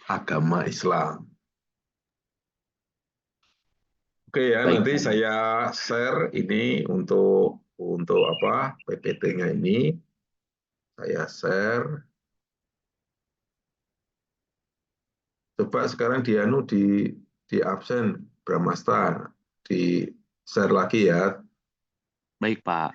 agama Islam. Oke ya, baik. Nanti saya share ini untuk apa PPT-nya ini. Saya share. Coba sekarang di absen, Bramasta, di share lagi ya. Baik, Pak.